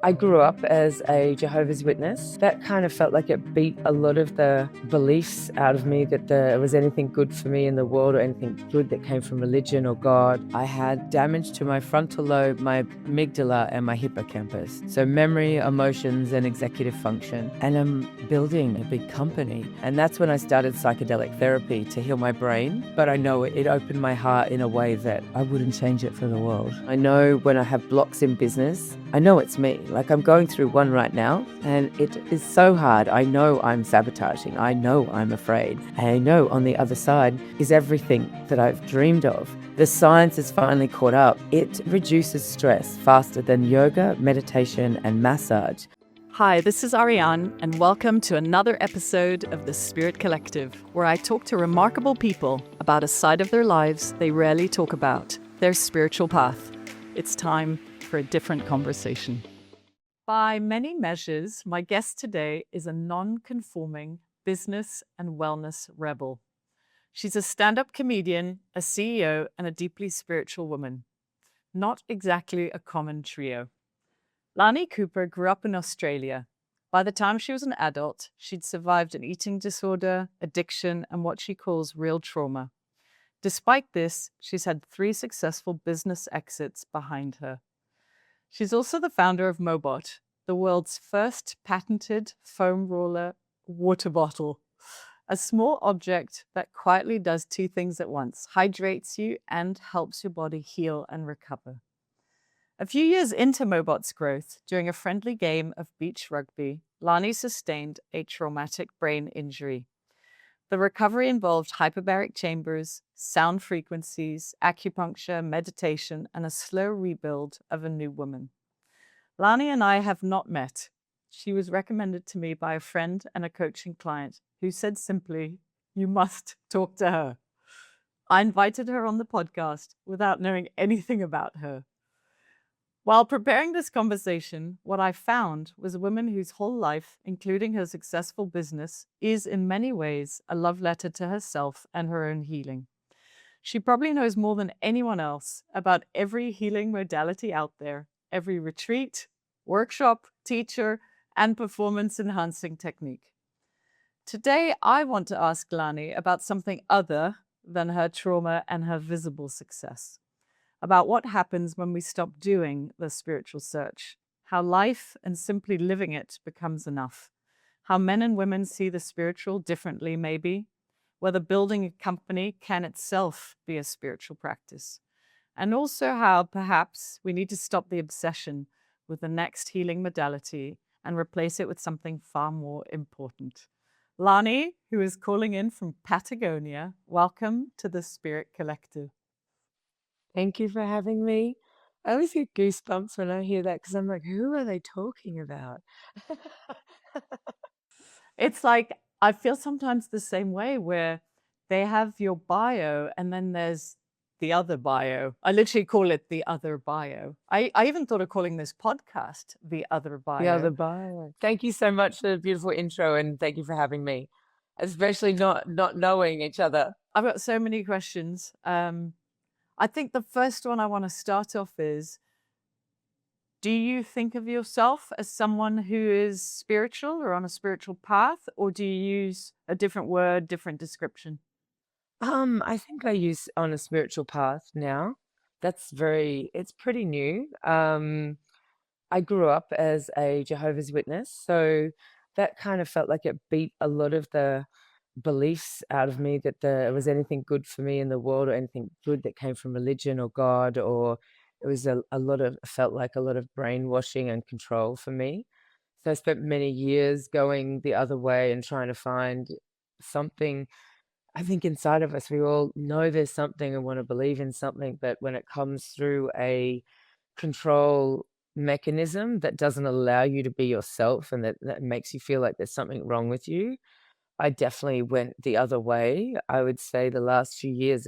I grew up as a Jehovah's Witness. That kind of felt like it beat a lot of the beliefs out of me that there was anything good for me in the world or anything good that came from religion or God. I had damage to my frontal lobe, my amygdala, and my hippocampus. So memory, emotions, and executive function. And I'm building a big company. And that's when I started psychedelic therapy to heal my brain. But I know it opened my heart in a way that I wouldn't change it for the world. I know when I have blocks in business, I know it's me. Like I'm going through one right now and it is so hard. I know I'm sabotaging. I know I'm afraid. I know on the other side is everything that I've dreamed of. The science has finally caught up. It reduces stress faster than yoga, meditation, and massage. Hi, this is Ariane, and welcome to another episode of The Spirit Collective, where I talk to remarkable people about a side of their lives they rarely talk about, their spiritual path. It's time for a different conversation. By many measures, my guest today is a non-conforming business and wellness rebel. She's a stand-up comedian, a CEO, and a deeply spiritual woman. Not exactly a common trio. Lani Cooper grew up in Australia. By the time she was an adult, she'd survived an eating disorder, addiction, and what she calls real trauma. Despite this, she's had 3 successful business exits behind her. She's also the founder of MOBOT, the world's first patented foam roller water bottle, a small object that quietly does 2 things at once, hydrates you and helps your body heal and recover. A few years into MOBOT's growth, during a friendly game of beach rugby, Lani sustained a traumatic brain injury. The recovery involved hyperbaric chambers, sound frequencies, acupuncture, meditation, and a slow rebuild of a new woman. Lani and I have not met. She was recommended to me by a friend and a coaching client who said simply, "You must talk to her." I invited her on the podcast without knowing anything about her. While preparing this conversation, what I found was a woman whose whole life, including her successful business, is in many ways a love letter to herself and her own healing. She probably knows more than anyone else about every healing modality out there, every retreat, workshop, teacher, and performance-enhancing technique. Today, I want to ask Lani about something other than her trauma and her visible success, about what happens when we stop doing the spiritual search, how life and simply living it becomes enough, how men and women see the spiritual differently maybe, whether building a company can itself be a spiritual practice, and also how perhaps we need to stop the obsession with the next healing modality and replace it with something far more important. Lani, who is calling in from Patagonia, welcome to the Spirit Collective. Thank you for having me. I always get goosebumps when I hear that because I'm like, who are they talking about? It's like, I feel sometimes the same way where they have your bio and then there's the other bio. I literally call it the other bio. I even thought of calling this podcast the other bio. The other bio. Thank you so much for the beautiful intro and thank you for having me, especially not knowing each other. I've got so many questions. I think the first one I want to start off is, do you think of yourself as someone who is spiritual or on a spiritual path, or do you use a different word, different description? I think I use on a spiritual path now. It's pretty new. I grew up as a Jehovah's Witness, so that kind of felt like it beat a lot of the beliefs out of me that there was anything good for me in the world or anything good that came from religion or God, or it was felt like a lot of brainwashing and control for me. So I spent many years going the other way and trying to find something. I think inside of us, we all know there's something and want to believe in something, but when it comes through a control mechanism that doesn't allow you to be yourself and that makes you feel like there's something wrong with you, I definitely went the other way. I would say the last few years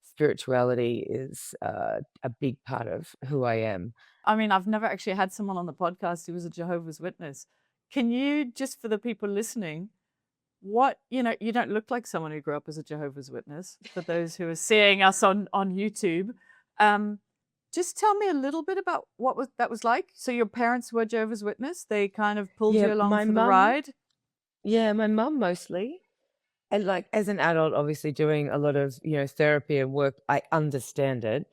spirituality is a big part of who I am. I mean, I've never actually had someone on the podcast who was a Jehovah's Witness. Can you, just for the people listening, you don't look like someone who grew up as a Jehovah's Witness, for those who are seeing us on YouTube. Just tell me a little bit about what that was like. So your parents were Jehovah's Witness. They kind of pulled Yeah, you along for the ride. my mum mostly. And like as an adult, obviously doing a lot of, therapy and work, I understand it.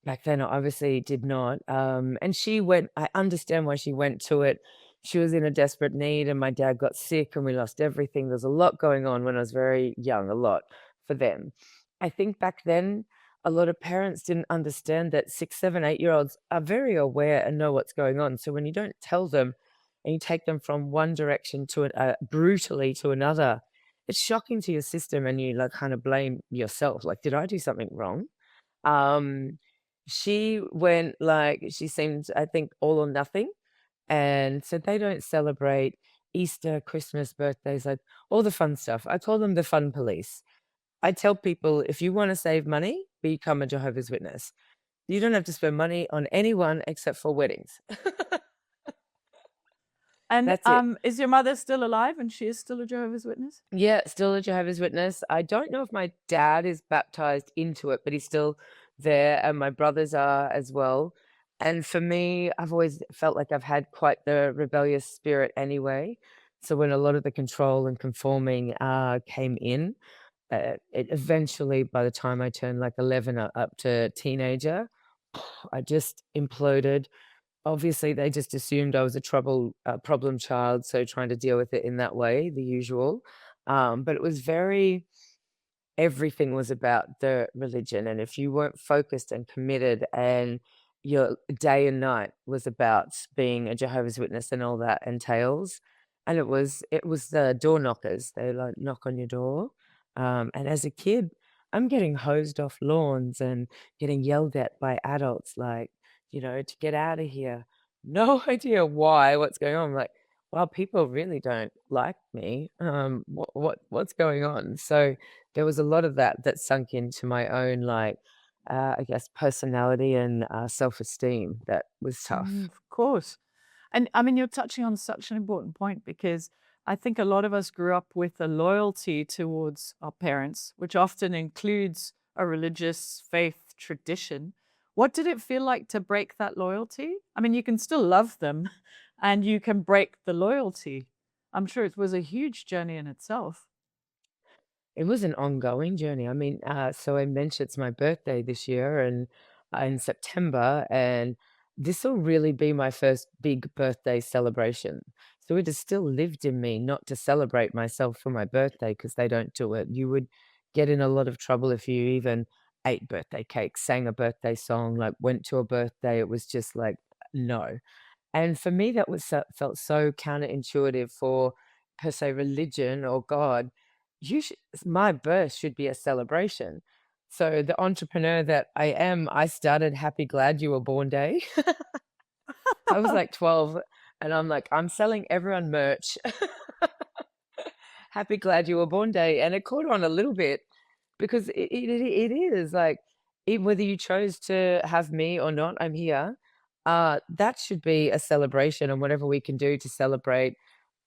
Back then, I obviously did not. And I understand why she went to it. She was in a desperate need, and my dad got sick, and we lost everything. There's a lot going on when I was very young, a lot for them. I think back then, a lot of parents didn't understand that 6, 7, 8-year-olds are very aware and know what's going on. So when you don't tell them and you take them from one direction to brutally to another, it's shocking to your system, and you like kind of blame yourself. Like, did I do something wrong? Um, she seemed, I think, all or nothing. And so they don't celebrate Easter, Christmas, birthdays, like all the fun stuff. I call them the fun police. I tell people, if you want to save money, become a Jehovah's Witness. You don't have to spend money on anyone except for weddings. And That's it. is your mother still alive and she is still a Jehovah's Witness? Yeah, still a Jehovah's Witness. I don't know if my dad is baptized into it, but he's still there, and my brothers are as well. And for me, I've always felt like I've had quite the rebellious spirit anyway. So when a lot of the control and conforming came in, it eventually, by the time I turned like 11 up to teenager, I just imploded. Obviously, they just assumed I was a problem child, so trying to deal with it in that way, the usual. But it was everything was about the religion, and if you weren't focused and committed, and your day and night was about being a Jehovah's Witness and all that entails, and it was the door knockers. They like knock on your door, and as a kid, I'm getting hosed off lawns and getting yelled at by adults, like, to get out of here. No idea why, what's going on. I'm like, well, people really don't like me. What's going on? So there was a lot of that sunk into my own, like, I guess, personality and self-esteem. That was tough. Of course. And I mean, you're touching on such an important point because I think a lot of us grew up with a loyalty towards our parents, which often includes a religious faith tradition. What did it feel like to break that loyalty? I mean, you can still love them and you can break the loyalty. I'm sure it was a huge journey in itself. It was an ongoing journey. I mean, so I mentioned it's my birthday this year, and in September, and this will really be my first big birthday celebration. So it has still lived in me not to celebrate myself for my birthday, because they don't do it. You would get in a lot of trouble if you even ate birthday cake, sang a birthday song, like went to a birthday. It was just like, no. And for me, that felt so counterintuitive for, per se, religion or God. My birth should be a celebration. So the entrepreneur that I am, I started Happy Glad You Were Born Day. I was like 12, and I'm like, I'm selling everyone merch. Happy Glad You Were Born Day. And it caught on a little bit, because it is like, whether you chose to have me or not, I'm here. That should be a celebration, and whatever we can do to celebrate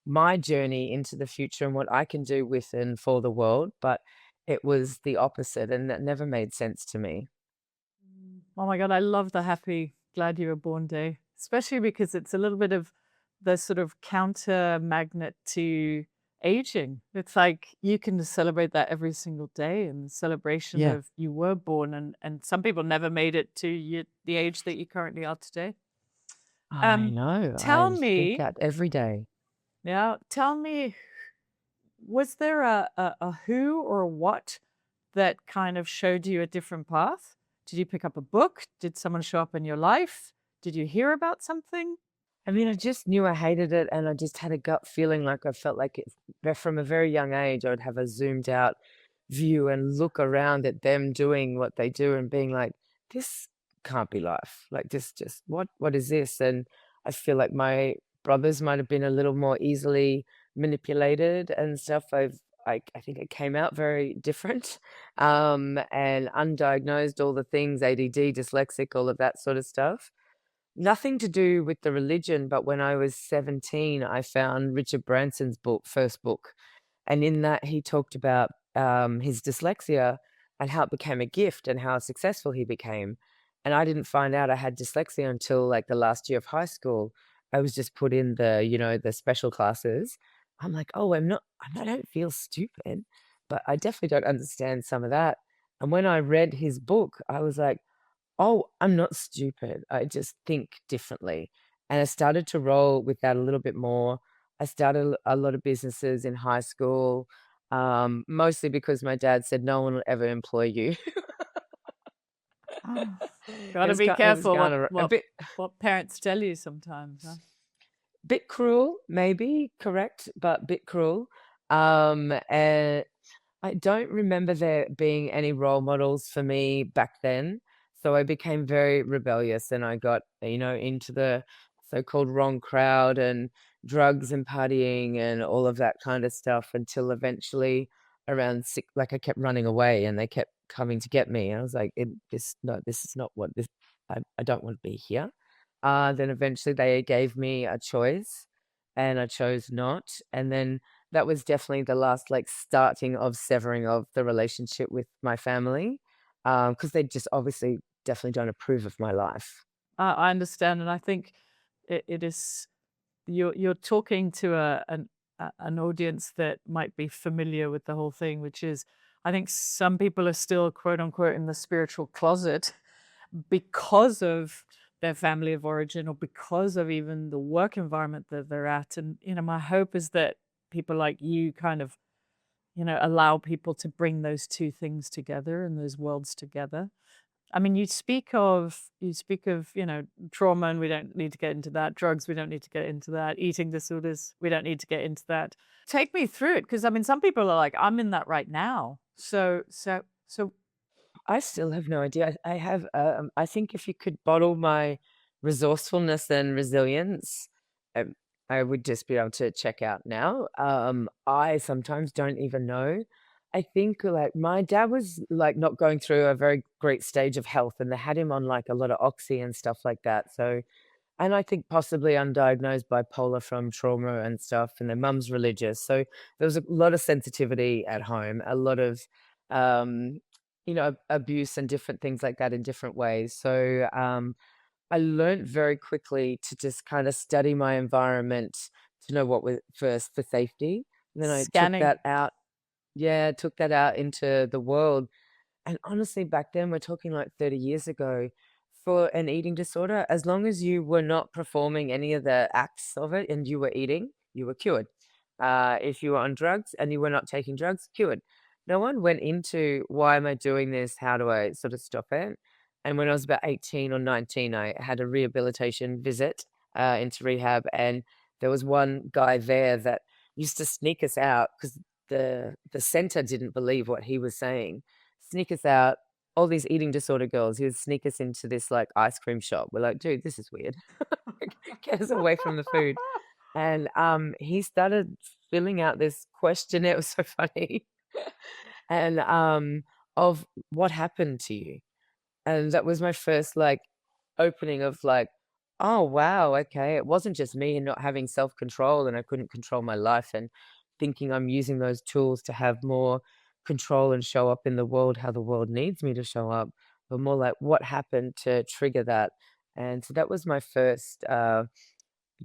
my journey into the future and what I can do with and for the world. But it was the opposite, and that never made sense to me. Oh my God, I love the happy glad you were born day, especially because it's a little bit of the sort of counter magnet to aging. It's like you can celebrate that every single day and celebration Yeah. of you were born and some people never made it to the age that you currently are today. I Um, know. tell I think me, that every day. tell me, was there a who or a what that kind of showed you a different path? Did you pick up a book? Did someone show up in your life? Did you hear about something? I mean, I just knew I hated it, and I just had a gut feeling, like I felt like from a very young age, I would have a zoomed out view and look around at them doing what they do and being like, this can't be life. Like, this just, what is this? And I feel like my brothers might have been a little more easily manipulated and stuff. I think it came out very different, and undiagnosed, all the things, ADD, dyslexic, all of that sort of stuff. Nothing to do with the religion, but when I was 17, I found Richard Branson's first book. And in that, he talked about his dyslexia and how it became a gift and how successful he became. And I didn't find out I had dyslexia until like the last year of high school. I was just put in the special classes. I'm like, oh, I don't feel stupid, but I definitely don't understand some of that. And when I read his book, I was like, oh, I'm not stupid. I just think differently. And I started to roll with that a little bit more. I started a lot of businesses in high school, mostly because my dad said no one will ever employ you. Got to be It was careful kind what of a what what parents tell you sometimes, huh? bit cruel, maybe correct, but bit cruel. And I don't remember there being any role models for me back then. So I became very rebellious and I got, into the so-called wrong crowd and drugs and partying and all of that kind of stuff until eventually around six, like I kept running away and they kept coming to get me. And I was like, no, this is not what this, I don't want to be here. Then eventually they gave me a choice and I chose not. And then that was definitely the last like starting of severing of the relationship with my family, because they just obviously definitely don't approve of my life. I understand, and I think it is you're talking to an audience that might be familiar with the whole thing, which is I think some people are still quote unquote in the spiritual closet because of their family of origin or because of even the work environment that they're at. And my hope is that people like you kind of allow people to bring those two things together and those worlds together. I mean, you speak of trauma, and we don't need to get into that. Drugs, we don't need to get into that. Eating disorders, we don't need to get into that. Take me through it, because I mean, some people are like, I'm in that right now. So I still have no idea. I have, I think if you could bottle my resourcefulness and resilience, um, I would just be able to check out now. I sometimes don't even know. I think like my dad was like not going through a very great stage of health, and they had him on like a lot of oxy and stuff like that. So, and I think possibly undiagnosed bipolar from trauma and stuff, and their mum's religious. So there was a lot of sensitivity at home, a lot of, um, abuse and different things like that in different ways. So I learned very quickly to just kind of study my environment to know what was first for safety. And then I took scanning. that out. Yeah, took that out into the world. And honestly, back then, we're talking like 30 years ago, for an eating disorder, as long as you were not performing any of the acts of it and you were eating, you were cured. If you were on drugs and you were not taking drugs, cured. No one went into why am I doing this? How do I sort of stop it? And when I was about 18 or 19, I had a rehabilitation visit into rehab. And there was one guy there that used to sneak us out because the center didn't believe what he was saying. Sneak us out, all these eating disorder girls. He would sneak us into this like ice cream shop. We're like, dude, this is weird. Get us away from the food. And he started filling out this questionnaire. It was so funny. And of what happened to you. And that was my first like opening of like, oh wow, okay. It wasn't just me not having self-control and I couldn't control my life and thinking I'm using those tools to have more control and show up in the world how the world needs me to show up, but more like what happened to trigger that. And so that was my first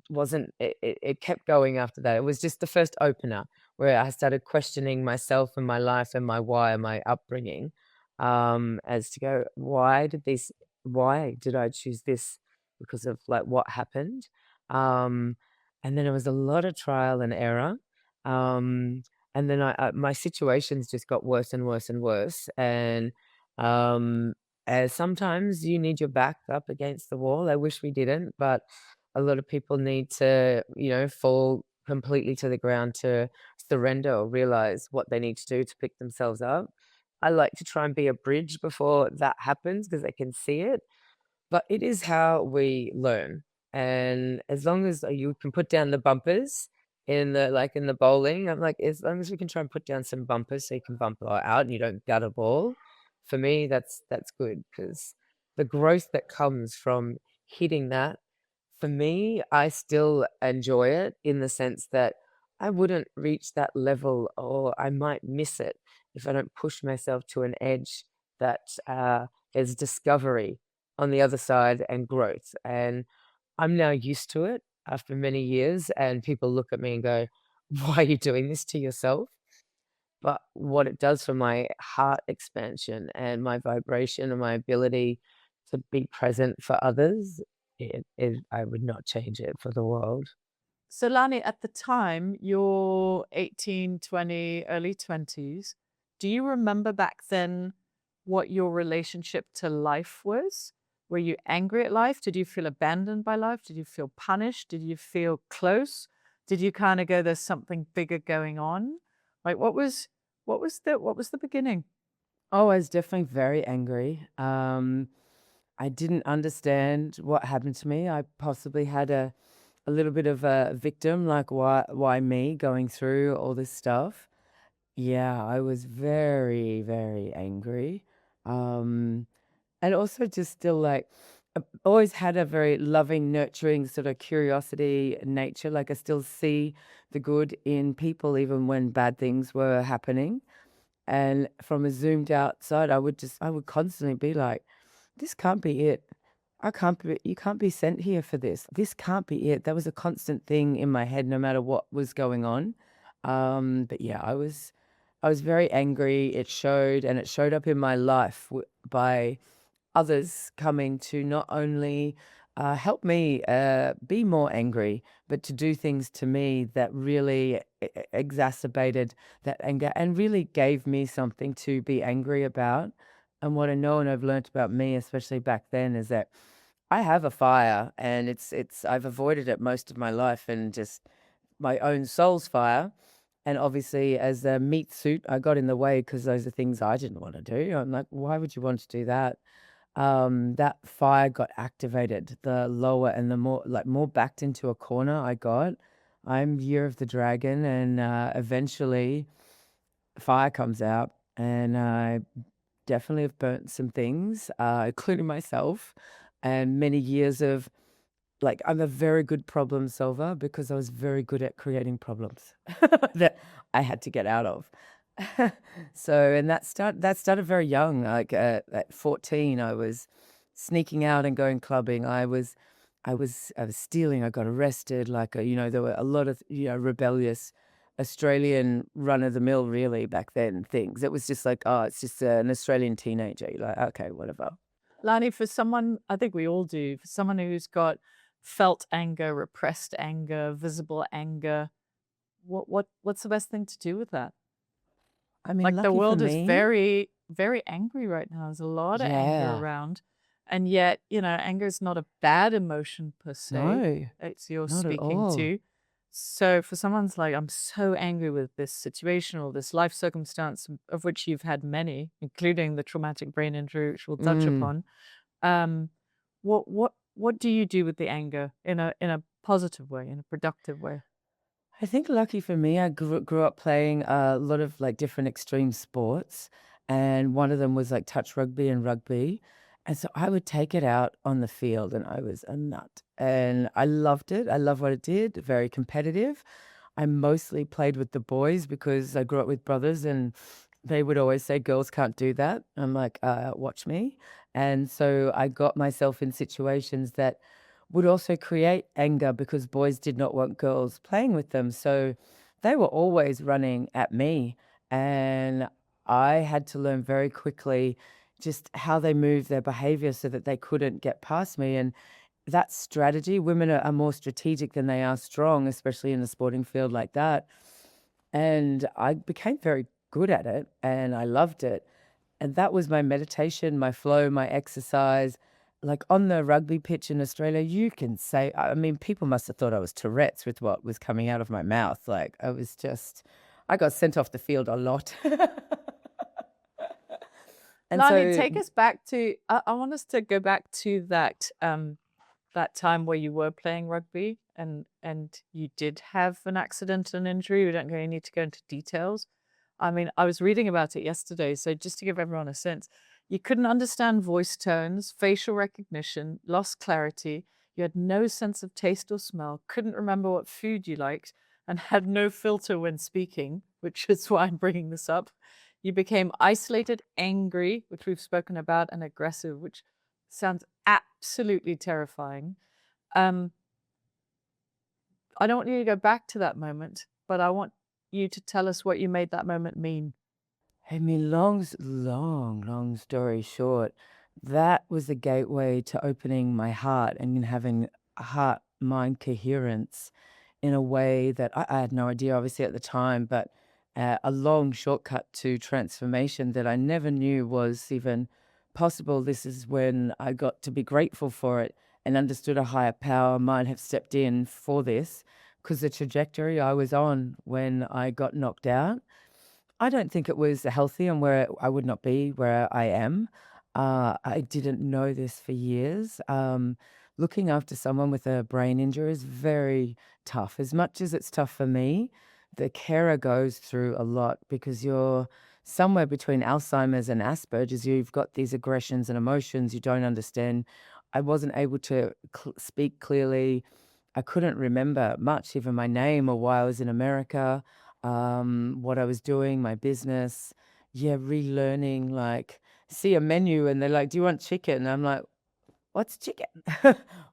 wasn't it kept going after that. It was just the first opener where I started questioning myself and my life and my why and my upbringing, as to go, why did I choose this? Because of like what happened. Um, and then it was a lot of trial and error. Um, and then my situations just got worse and worse and worse. And um, as sometimes you need your back up against the wall. I wish we didn't, but a lot of people need to, fall completely to the ground to surrender or realize what they need to do to pick themselves up. I like to try and be a bridge before that happens because they can see it, but it is how we learn. And as long as you can put down the bumpers in the bowling, I'm like, as long as we can try and put down some bumpers so you can bump out and you don't gut a ball, for me, that's good because the growth that comes from hitting that, for me, I still enjoy it in the sense that I wouldn't reach that level or I might miss it if I don't push myself to an edge that is discovery on the other side and growth. And I'm now used to it after many years, and people look at me and go, "Why are you doing this to yourself?" But what it does for my heart expansion and my vibration and my ability to be present for others, I would not change it for the world. So, Lani, at the time, you're 18, 20, early 20s. Do you remember back then what your relationship to life was? Were you angry at life? Did you feel abandoned by life? Did you feel punished? Did you feel close? Did you kind of go, there's something bigger going on? Like what was the beginning? Oh, I was definitely very angry. I didn't understand what happened to me. I possibly had a little bit of a victim, like why me going through all this stuff. Yeah, I was very, very angry. Um, and also just still like always had a very loving, nurturing sort of curiosity nature. Like I still see the good in people even when bad things were happening. And from a zoomed out side, I would constantly be like, this can't be it. You can't be sent here for this. This can't be it. That was a constant thing in my head, no matter what was going on. But yeah, I was very angry. It showed, and it showed up in my life by others coming to not only help me be more angry, but to do things to me that really exacerbated that anger and really gave me something to be angry about. And what I know and I've learnt about me, especially back then, is that I have a fire, and it's I've avoided it most of my life, and just my own soul's fire. And obviously, as a meat suit, I got in the way because those are things I didn't want to do. I'm like, why would you want to do that? That fire got activated. The lower and the more backed into a corner I got. I'm Year of the Dragon, and eventually fire comes out, and I definitely have burnt some things, including myself, and many years of like I'm a very good problem solver because I was very good at creating problems that I had to get out of. So, and that started very young. Like at 14, I was sneaking out and going clubbing. I was stealing. I got arrested. Like there were a lot of rebellious Australian run of the mill really back then things. It was just like, oh, it's just an Australian teenager. You're like, okay, whatever. Lani, for someone, I think we all do, for someone who's got felt anger, repressed anger, visible anger, what's the best thing to do with that? I mean, Like the lucky for world is me, very, very angry right now. There's a lot of anger yeah. around. And yet, anger is not a bad emotion per se. No, It's you're not at speaking all. to. So for someone's like, I'm so angry with this situation or this life circumstance, of which you've had many, including the traumatic brain injury, which we'll touch Mm. upon. Um, what do you do with the anger in a positive way, in a productive way? I think lucky for me, I grew up playing a lot of like different extreme sports, and one of them was like touch rugby and rugby. And so I would take it out on the field, and I was a nut. And I loved it. I love what it did. Very competitive. I mostly played with the boys because I grew up with brothers, and they would always say girls can't do that. I'm like, watch me. And so I got myself in situations that would also create anger because boys did not want girls playing with them. So they were always running at me. And I had to learn very quickly just how they move their behavior so that they couldn't get past me. And that strategy, women are more strategic than they are strong, especially in a sporting field like that. And I became very good at it, and I loved it. And that was my meditation, my flow, my exercise. Like on the rugby pitch in Australia, you can say, I mean, people must have thought I was Tourette's with what was coming out of my mouth. Like I got sent off the field a lot. And Lani, so, take us back to. I want us to go back to that time where you were playing rugby and you did have an accident and injury. We don't really need to go into details. I mean, I was reading about it yesterday, so just to give everyone a sense, you couldn't understand voice tones, facial recognition, lost clarity. You had no sense of taste or smell, couldn't remember what food you liked, and had no filter when speaking, which is why I'm bringing this up. You became isolated, angry, which we've spoken about, and aggressive, which Sounds absolutely terrifying. Um, I don't want you to go back to that moment, but I want you to tell us what you made that moment mean. I mean, long story short, that was the gateway to opening my heart and having a heart-mind coherence in a way that I had no idea, obviously, at the time, but a long shortcut to transformation that I never knew was even possible. This is when I got to be grateful for it and understood a higher power might have stepped in for this, because the trajectory I was on when I got knocked out, I don't think it was healthy and where I would not be where I am. I didn't know this for years. Looking after someone with a brain injury is very tough. As much as it's tough for me, the carer goes through a lot because you're somewhere between Alzheimer's and Asperger's. You've got these aggressions and emotions you don't understand. I wasn't able to speak clearly. I couldn't remember much, even my name or why I was in America, what I was doing, my business. Yeah, relearning, like, see a menu and they're like, "Do you want chicken?" And I'm like, "What's chicken?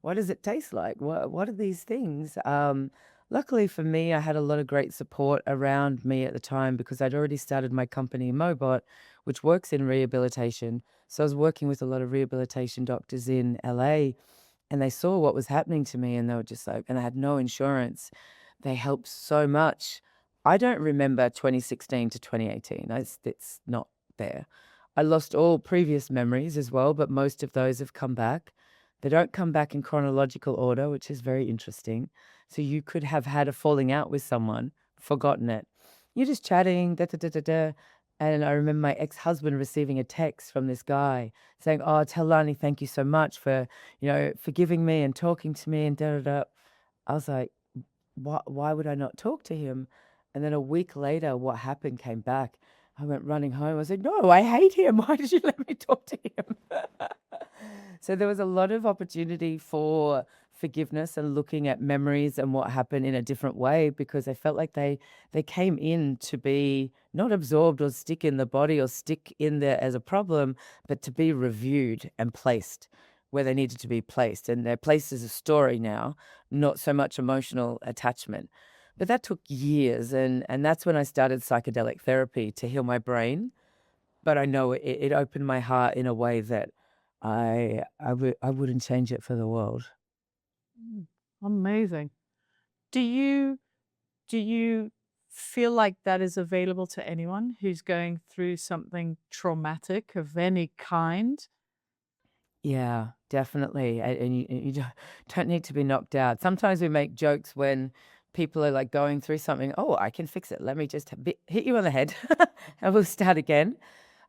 What does it taste like? What are these things?" Luckily for me, I had a lot of great support around me at the time because I'd already started my company, MOBOT, which works in rehabilitation. So I was working with a lot of rehabilitation doctors in LA, and they saw what was happening to me and they were just like, and I had no insurance. They helped so much. I don't remember 2016 to 2018. It's not there. I lost all previous memories as well, but most of those have come back. They don't come back in chronological order, which is very interesting. So you could have had a falling out with someone, forgotten it. You're just chatting, da da da da da. And I remember my ex-husband receiving a text from this guy saying, "Oh, tell Lani thank you so much for, forgiving me and talking to me and da da da." I was like, why would I not talk to him? And then a week later, what happened came back. I went running home. I said, "No, I hate him. Why did you let me talk to him?" So there was a lot of opportunity for forgiveness and looking at memories and what happened in a different way, because I felt like they came in to be not absorbed or stick in the body or stick in there as a problem, but to be reviewed and placed where they needed to be placed. And they're placed as a story now, not so much emotional attachment. But that took years, and that's when I started psychedelic therapy to heal my brain. But I know it opened my heart in a way that I wouldn't change it for the world. Mm, amazing. Do you do you feel like that is available to anyone who's going through something traumatic of any kind? Yeah, definitely. And you don't need to be knocked out. Sometimes we make jokes when people are like going through something. "Oh, I can fix it. Let me just hit you on the head and we'll start again."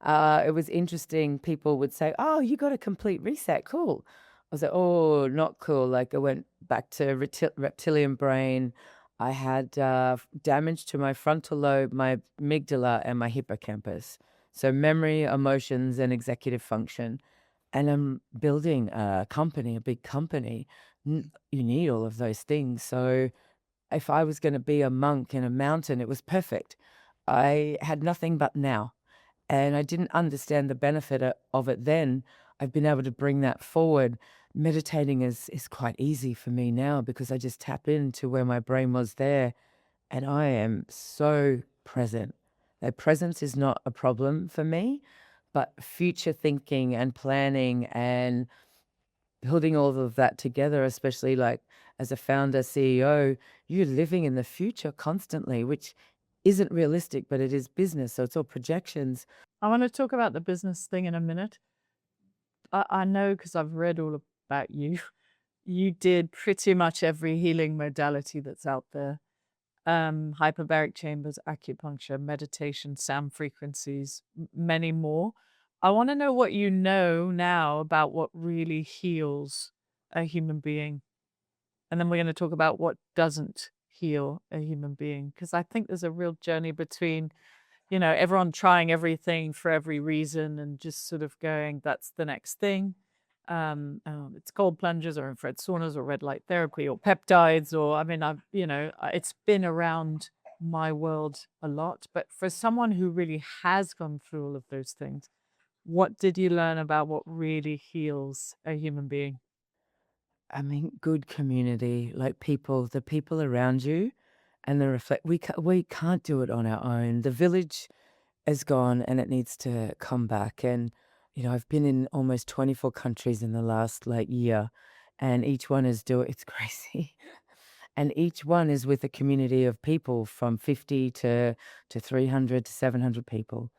It was interesting. People would say, "Oh, you got a complete reset. Cool." I was like, "Oh, not cool." Like I went back to reptilian brain. I had damage to my frontal lobe, my amygdala, and my hippocampus. So memory, emotions, and executive function. And I'm building a company, a big company. You need all of those things. So if I was going to be a monk in a mountain, it was perfect. I had nothing but now. And I didn't understand the benefit of it then. I've been able to bring that forward. Meditating is quite easy for me now because I just tap into where my brain was there, and I am so present. That presence is not a problem for me, but future thinking and planning and building all of that together, especially like as a founder, CEO, you're living in the future constantly, which isn't realistic, but it is business. So it's all projections. I want to talk about the business thing in a minute. I know because I've read all about you. You did pretty much every healing modality that's out there. Hyperbaric chambers, acupuncture, meditation, sound frequencies, many more. I want to know what you know now about what really heals a human being. And then we're going to talk about what doesn't heal a human being. Because I think there's a real journey between, everyone trying everything for every reason and just sort of going, that's the next thing. It's cold plunges or infrared saunas or red light therapy or peptides, or I mean, it's been around my world a lot. But for someone who really has gone through all of those things, What did you learn about what really heals a human being? I mean, good community, like people, the people around you, and the reflect. We can't do it on our own. The village is gone, and it needs to come back. And I've been in almost 24 countries in the last like year, and each one is doing. It's crazy, and each one is with a community of people from 50 to 300 to 700 people.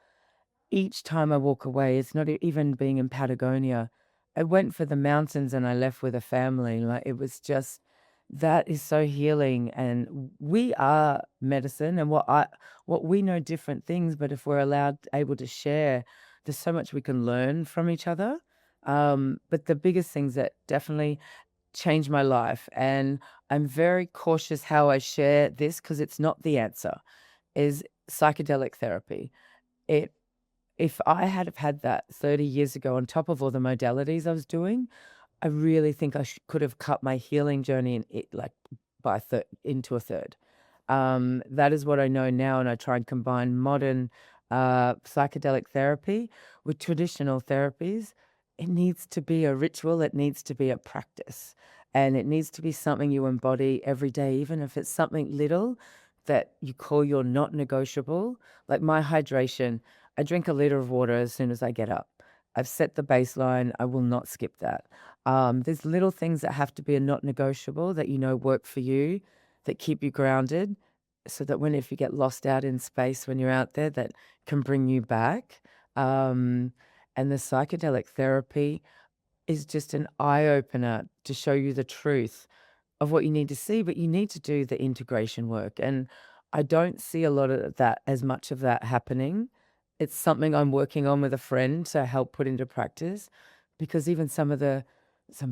Each time I walk away, it's not even being in Patagonia. I went for the mountains and I left with a family. Like it was just that is so healing. And we are medicine, and what we know different things, but if we're allowed able to share, there's so much we can learn from each other. But the biggest things that definitely changed my life, and I'm very cautious how I share this because it's not the answer, is psychedelic therapy. It if I had have had that 30 years ago on top of all the modalities I was doing, I really think I could have cut my healing journey in it like by into a third. That is what I know now, and I try and combine modern psychedelic therapy with traditional therapies. It needs to be a ritual, it needs to be a practice, and it needs to be something you embody every day, even if it's something little that you call your not negotiable. Like my hydration, I drink a liter of water as soon as I get up. I've set the baseline. I will not skip that. There's little things that have to be a not negotiable that work for you, that keep you grounded, so that if you get lost out in space when you're out there, that can bring you back. And the psychedelic therapy is just an eye opener to show you the truth of what you need to see, but you need to do the integration work. And I don't see a lot of that, as much of that happening. It's something I'm working on with a friend to help put into practice, because even some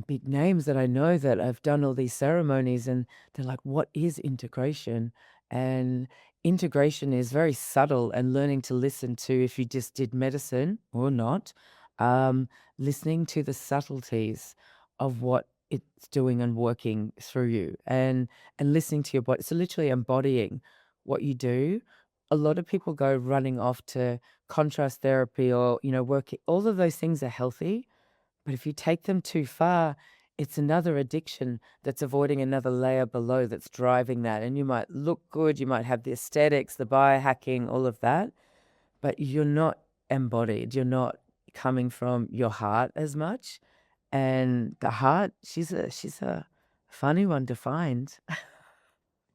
big names that I know that have done all these ceremonies, and they're like, what is integration? And integration is very subtle, and learning to listen to, if you just did medicine or not, um, listening to the subtleties of what it's doing and working through you, and listening to your body. So literally embodying what you do. A lot of people go running off to contrast therapy, or working. All of those things are healthy, but if you take them too far, it's another addiction that's avoiding another layer below that's driving that. And you might look good, you might have the aesthetics, the biohacking, all of that, but you're not embodied. You're not coming from your heart as much. And the heart, she's a funny one to find.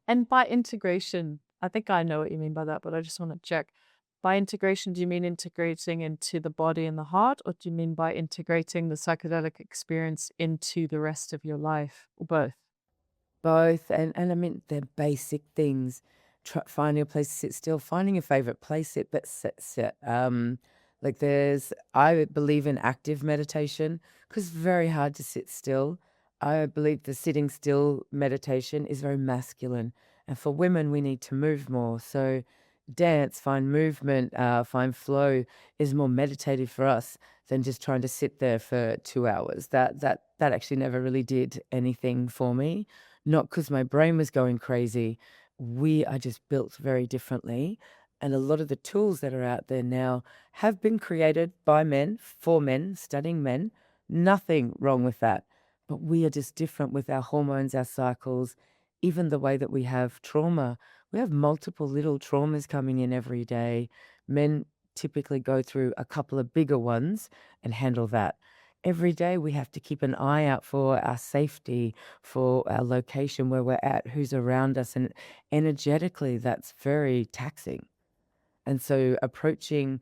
And by integration, I think I know what you mean by that, but I just want to check. By integration, do you mean integrating into the body and the heart, or do you mean by integrating the psychedelic experience into the rest of your life, or both? Both, and I mean, they're basic things. Finding a place to sit still, finding a favorite place, sit. Like I believe in active meditation because it's very hard to sit still. I believe the sitting still meditation is very masculine, and for women, we need to move more. So, dance, find movement, find flow is more meditative for us than just trying to sit there for 2 hours. That actually never really did anything for me, not because my brain was going crazy. We are just built very differently. And a lot of the tools that are out there now have been created by men, for men, studying men. Nothing wrong with that. But we are just different with our hormones, our cycles, even the way that we have trauma. We have multiple little traumas coming in every day. Men typically go through a couple of bigger ones and handle that. Every day we have to keep an eye out for our safety, for our location, where we're at, who's around us, and energetically that's very taxing. And so approaching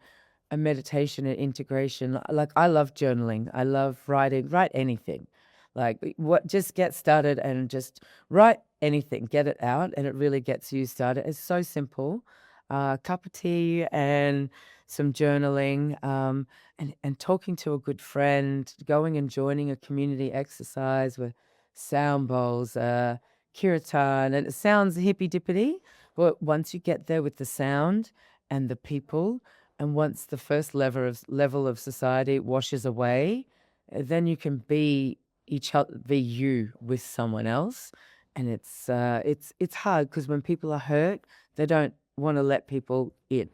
a meditation and integration, like I love journaling, I love writing, write anything. Like what just get started and just write anything, get it out, and it really gets you started. It's so simple. A cup of tea and some journaling, and talking to a good friend, going and joining a community exercise with sound bowls, kirtan, and it sounds hippy dippity, but once you get there with the sound and the people, and once the first level of society washes away, then you can be each other, be you with someone else. And it's hard because when people are hurt, they don't want to let people in.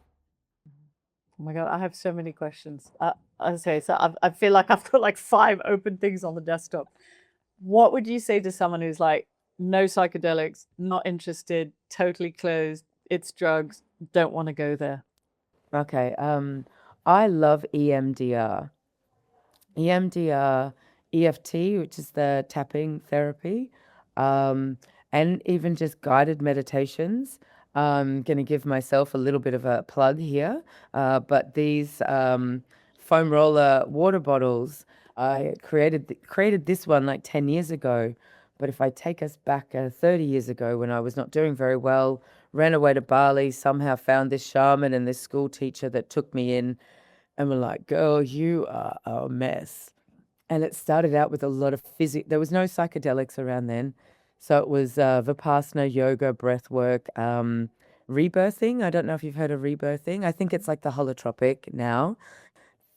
Oh my God, I have so many questions. Okay, so I feel like I've got like 5 open things on the desktop. What would you say to someone who's like, no psychedelics, not interested, totally closed, it's drugs, don't want to go there? Okay, I love EMDR. EMDR, EFT, which is the tapping therapy, and even just guided meditations. I'm going to give myself a little bit of a plug here, but these foam roller water bottles, I created this one like 10 years ago. But if I take us back 30 years ago when I was not doing very well, ran away to Bali, somehow found this shaman and this school teacher that took me in and were like, girl, you are a mess. And it started out with a lot of there was no psychedelics around then. So it was Vipassana, yoga, breath work, rebirthing. I don't know if you've heard of rebirthing. I think it's like the holotropic now.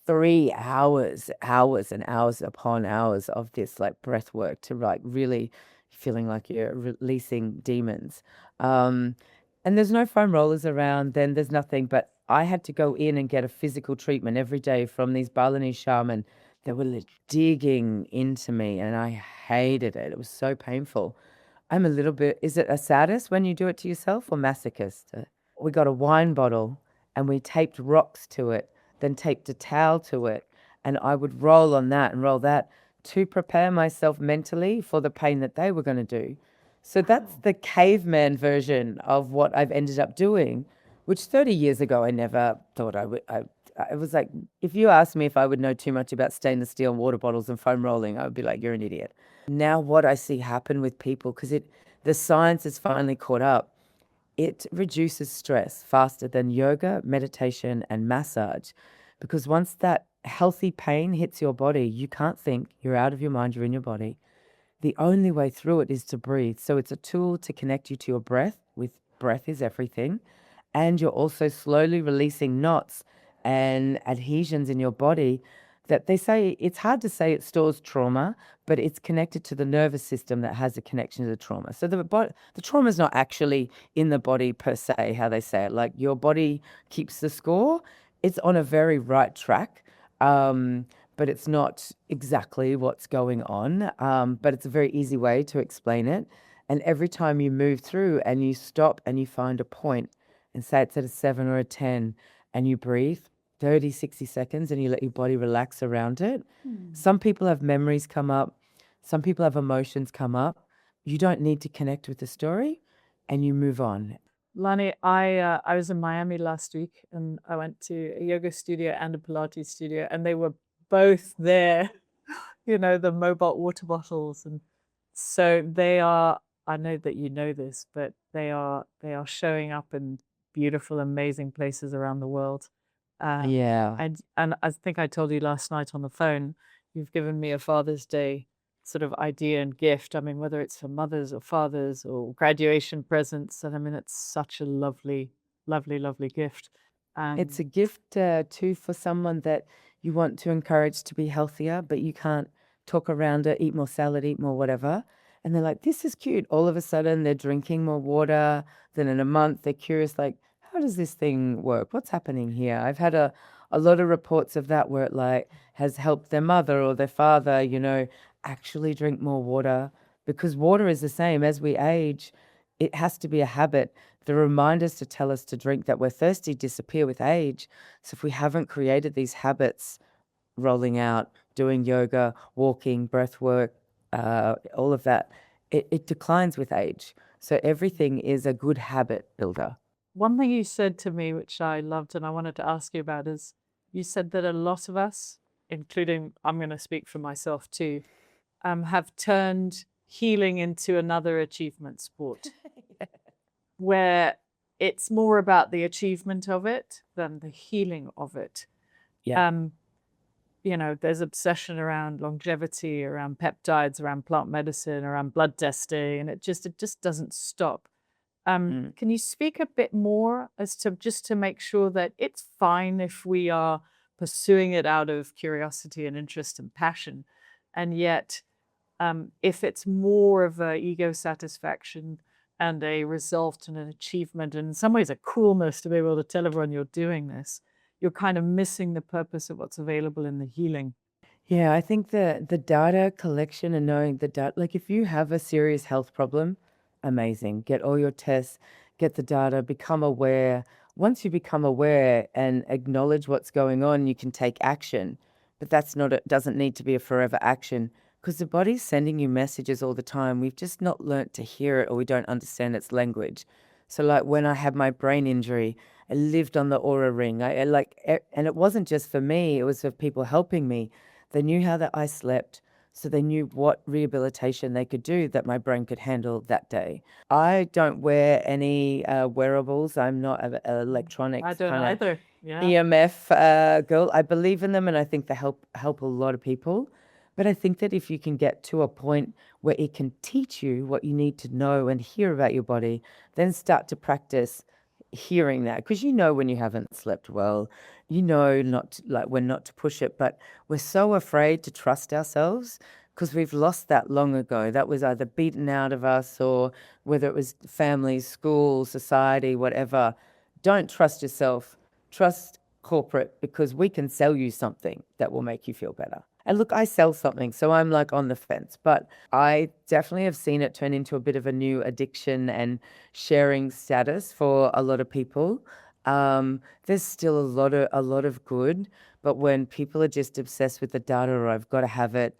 3 hours, hours and hours upon hours of this like breath work to like really feeling like you're releasing demons. Um, and there's no foam rollers around, then there's nothing. But I had to go in and get a physical treatment every day from these Balinese shaman that were digging into me, and I hated it. It was so painful. I'm a little bit, is it a sadist when you do it to yourself or masochist? We got a wine bottle and we taped rocks to it, then taped a towel to it. And I would roll on that and roll that to prepare myself mentally for the pain that they were going to do. So that's the caveman version of what I've ended up doing, which 30 years ago I never thought I would. I was like, if you asked me if I would know too much about stainless steel and water bottles and foam rolling, I would be like, you're an idiot. Now, what I see happen with people, because the science has finally caught up, it reduces stress faster than yoga, meditation, and massage. Because once that healthy pain hits your body, you can't think, you're out of your mind, you're in your body. The only way through it is to breathe. So it's a tool to connect you to your breath, with breath is everything. And you're also slowly releasing knots and adhesions in your body that they say it's hard to say it stores trauma, but it's connected to the nervous system that has a connection to the trauma. So the trauma is not actually in the body per se, how they say it. Like your body keeps the score. It's on a very right track. But it's not exactly what's going on. But it's a very easy way to explain it. And every time you move through and you stop and you find a point and say it's at a 7 or a 10 and you breathe 30, 60 seconds and you let your body relax around it. Some people have memories come up. Some people have emotions come up. You don't need to connect with the story and you move on. Lani, I was in Miami last week and I went to a yoga studio and a Pilates studio, and they were both there, you know, the MOBOT water bottles. And so they are, I know that you know this, but they are showing up in beautiful, amazing places around the world. Yeah. And I think I told you last night on the phone, you've given me a Father's Day sort of idea and gift. I mean, whether it's for mothers or fathers or graduation presents, and I mean, it's such a lovely, lovely, lovely gift. It's a gift too for someone that you want to encourage to be healthier, but you can't talk around it, eat more salad, eat more whatever. And they're like, this is cute. All of a sudden, they're drinking more water. Then in a month, they're curious, like, how does this thing work? What's happening here? I've had a lot of reports of that where it like has helped their mother or their father, actually drink more water because water is the same as we age. It has to be a habit. The reminders to tell us to drink that we're thirsty disappear with age. So if we haven't created these habits, rolling out, doing yoga, walking, breath work, all of that, it declines with age. So everything is a good habit builder. One thing you said to me, which I loved and I wanted to ask you about, is you said that a lot of us, including, I'm going to speak for myself too, have turned healing into another achievement sport where it's more about the achievement of it than the healing of it. Yeah. You know, there's obsession around longevity, around peptides, around plant medicine, around blood testing, and it just doesn't stop. Can you speak a bit more as to just to make sure that it's fine if we are pursuing it out of curiosity and interest and passion, and yet if it's more of a ego satisfaction and a result and an achievement, and in some ways a coolness to be able to tell everyone you're doing this, you're kind of missing the purpose of what's available in the healing. Yeah, I think the data collection and knowing the data, like if you have a serious health problem, amazing. Get all your tests, get the data, become aware. Once you become aware and acknowledge what's going on, you can take action. But that's not, it doesn't need to be a forever action because the body's sending you messages all the time. We've just not learnt to hear it or we don't understand its language. So like when I had my brain injury, I lived on the aura ring. And it wasn't just for me, it was for people helping me. They knew how that I slept, so they knew what rehabilitation they could do that my brain could handle that day. I don't wear any wearables. I'm not an I electronics don't kind of either. Yeah. EMF girl. I believe in them, and I think they help a lot of people. But I think that if you can get to a point where it can teach you what you need to know and hear about your body, then start to practice hearing that because you know when you haven't slept well, you know not to, like when not to push it, but we're so afraid to trust ourselves because we've lost that long ago. That was either beaten out of us or whether it was family, school, society, whatever. Don't trust yourself. Trust corporate because we can sell you something that will make you feel better. And look, I sell something, so I'm like on the fence, but I definitely have seen it turn into a bit of a new addiction and sharing status for a lot of people. There's still a lot of good, but when people are just obsessed with the data or I've got to have it,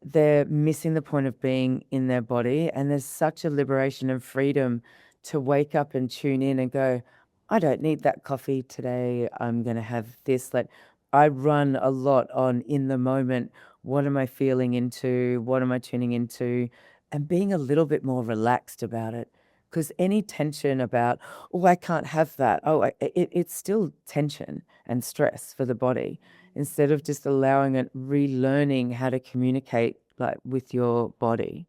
they're missing the point of being in their body. And there's such a liberation and freedom to wake up and tune in and go, I don't need that coffee today. I'm going to have this. Like, I run a lot on in the moment. What am I feeling into? What am I tuning into? And being a little bit more relaxed about it. Because any tension about, oh, I can't have that. It's still tension and stress for the body instead of just allowing it, relearning how to communicate like with your body.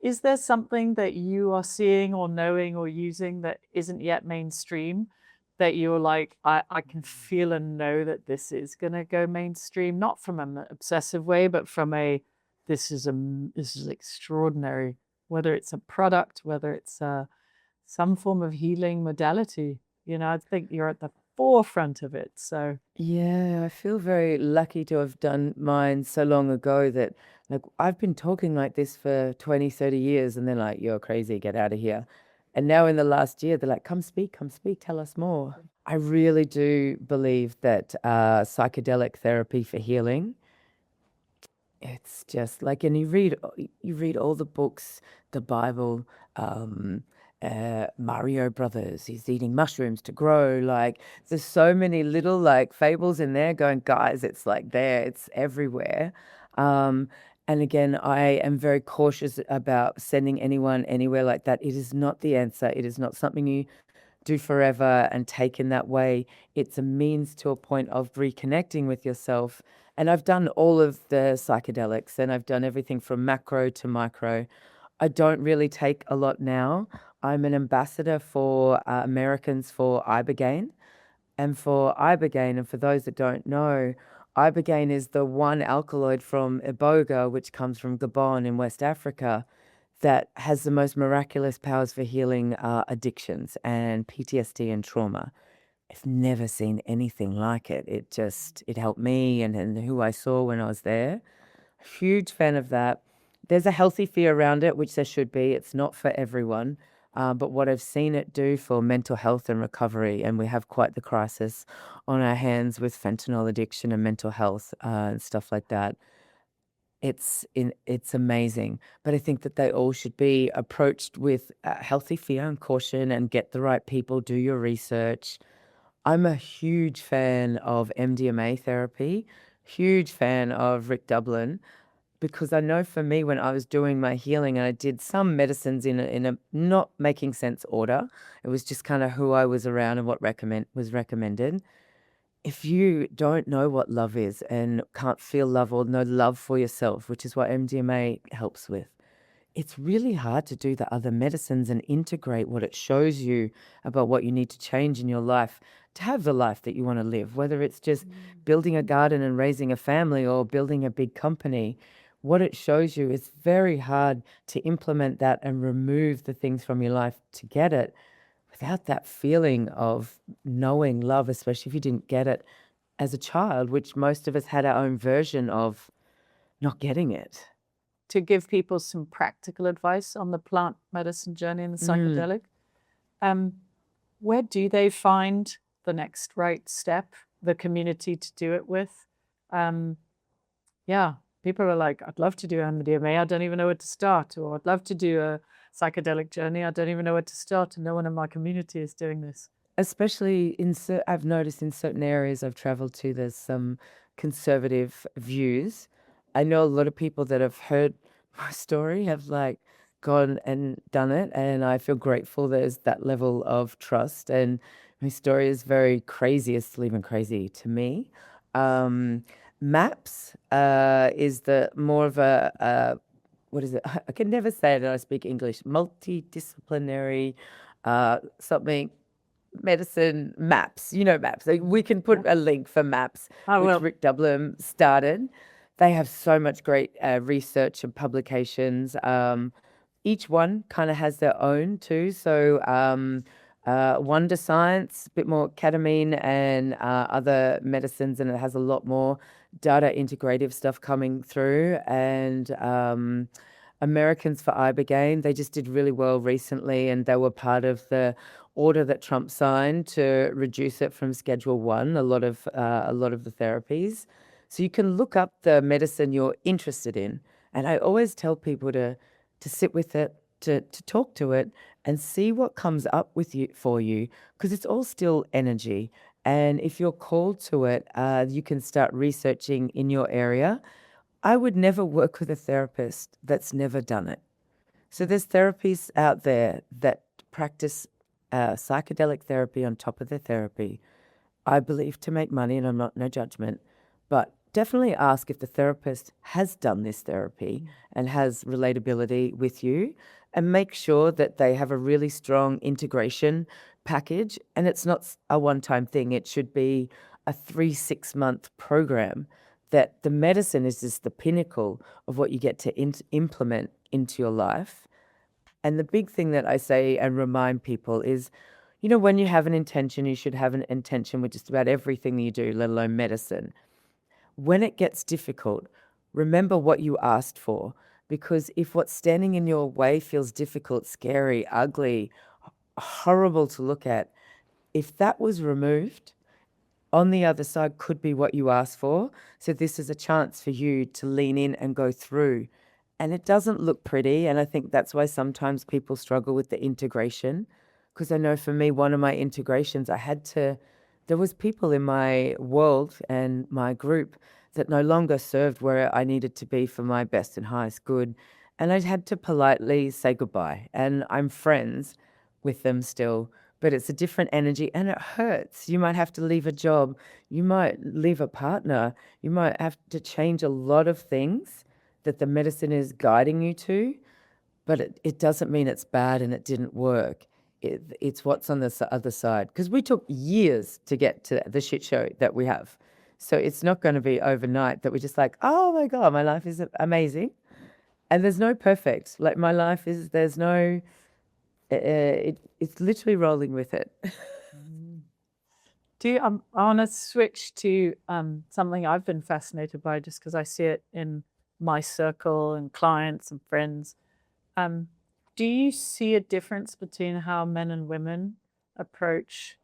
Is there something that you are seeing or knowing or using that isn't yet mainstream that you're like, I can feel and know that this is going to go mainstream, not from an obsessive way, but from a, this is extraordinary, whether it's a product, whether it's some form of healing modality. I think you're at the forefront of it. So Yeah, I feel very lucky to have done mine so long ago that like I've been talking like this for 20, 30 years and they're like, you're crazy, get out of here. And now in the last year, they're like, come speak, tell us more. I really do believe that psychedelic therapy for healing, it's just like, and you read all the books, the Bible, Mario Brothers, he's eating mushrooms to grow. Like, there's so many little like fables in there going, guys, it's like there, it's everywhere. Um, and again, I am very cautious about sending anyone anywhere like that. It is not the answer. It is not something you do forever and take in that way. It's a means to a point of reconnecting with yourself. And I've done all of the psychedelics and I've done everything from macro to micro. I don't really take a lot now. I'm an ambassador for Americans for Ibogaine. And for Ibogaine, and for those that don't know, Ibogaine is the one alkaloid from Iboga, which comes from Gabon in West Africa, that has the most miraculous powers for healing addictions and PTSD and trauma. I've never seen anything like it. It helped me and who I saw when I was there. Huge fan of that. There's a healthy fear around it, which there should be. It's not for everyone. But what I've seen it do for mental health and recovery, and we have quite the crisis on our hands with fentanyl addiction and mental health and stuff like that. It's amazing, but I think that they all should be approached with healthy fear and caution and get the right people, do your research. I'm a huge fan of MDMA therapy, huge fan of Rick Dublin, because I know for me when I was doing my healing and I did some medicines in a not making sense order, it was just kind of who I was around and what was recommended. If you don't know what love is and can't feel love or know love for yourself, which is what MDMA helps with, it's really hard to do the other medicines and integrate what it shows you about what you need to change in your life to have the life that you want to live, whether it's just building a garden and raising a family or building a big company. What it shows you is very hard to implement that and remove the things from your life to get it without that feeling of knowing love, especially if you didn't get it as a child, which most of us had our own version of not getting it. To give people some practical advice on the plant medicine journey and the psychedelic, where do they find the next right step, the community to do it with? Yeah, people are like, I'd love to do MDMA, I don't even know where to start, or I'd love to do a psychedelic journey, I don't even know where to start, and no one in my community is doing this. Especially I've noticed in certain areas I've traveled to, there's some conservative views. I know a lot of people that have heard my story have like gone and done it, and I feel grateful there's that level of trust. And my story is very crazy. It's still even crazy to me. MAPS is the more of a what is it? I can never say it and I speak English. Multidisciplinary something medicine MAPS. You know MAPS. We can put a link for MAPS, which Rick Dublin started. They have so much great research and publications. Each one kind of has their own too. So Wonder Science, a bit more ketamine and other medicines, and it has a lot more data integrative stuff coming through. And Americans for Ibogaine, they just did really well recently, and they were part of the order that Trump signed to reduce it from Schedule 1, a lot of the therapies. So you can look up the medicine you're interested in. And I always tell people to sit with it, to talk to it and see what comes up with you for you, because it's all still energy. And if you're called to it, you can start researching in your area. I would never work with a therapist that's never done it. So there's therapies out there that practice psychedelic therapy on top of their therapy. I believe to make money, and I'm not no judgment, but definitely ask if the therapist has done this therapy and has relatability with you, and make sure that they have a really strong integration package. And it's not a one-time thing. It should be a 3-6 month program, that the medicine is just the pinnacle of what you get to implement into your life. And the big thing that I say and remind people is, when you have an intention, you should have an intention with just about everything you do, let alone medicine. When it gets difficult, remember what you asked for, because if what's standing in your way feels difficult, scary, ugly, horrible to look at, if that was removed, on the other side could be what you asked for. So this is a chance for you to lean in and go through. And it doesn't look pretty. And I think that's why sometimes people struggle with the integration. Because I know for me, one of my integrations, there was people in my world and my group that no longer served where I needed to be for my best and highest good. And I had to politely say goodbye. And I'm friends with them still, but it's a different energy and it hurts. You might have to leave a job. You might leave a partner. You might have to change a lot of things that the medicine is guiding you to, but it doesn't mean it's bad and it didn't work. It's what's on the other side. Because we took years to get to the shit show that we have. So it's not going to be overnight that we're just like, oh my God, my life is amazing. And there's no perfect. Like my life is, there's no, it's literally rolling with it. I want to switch to something I've been fascinated by, just because I see it in my circle and clients and friends. Do you see a difference between how men and women approach,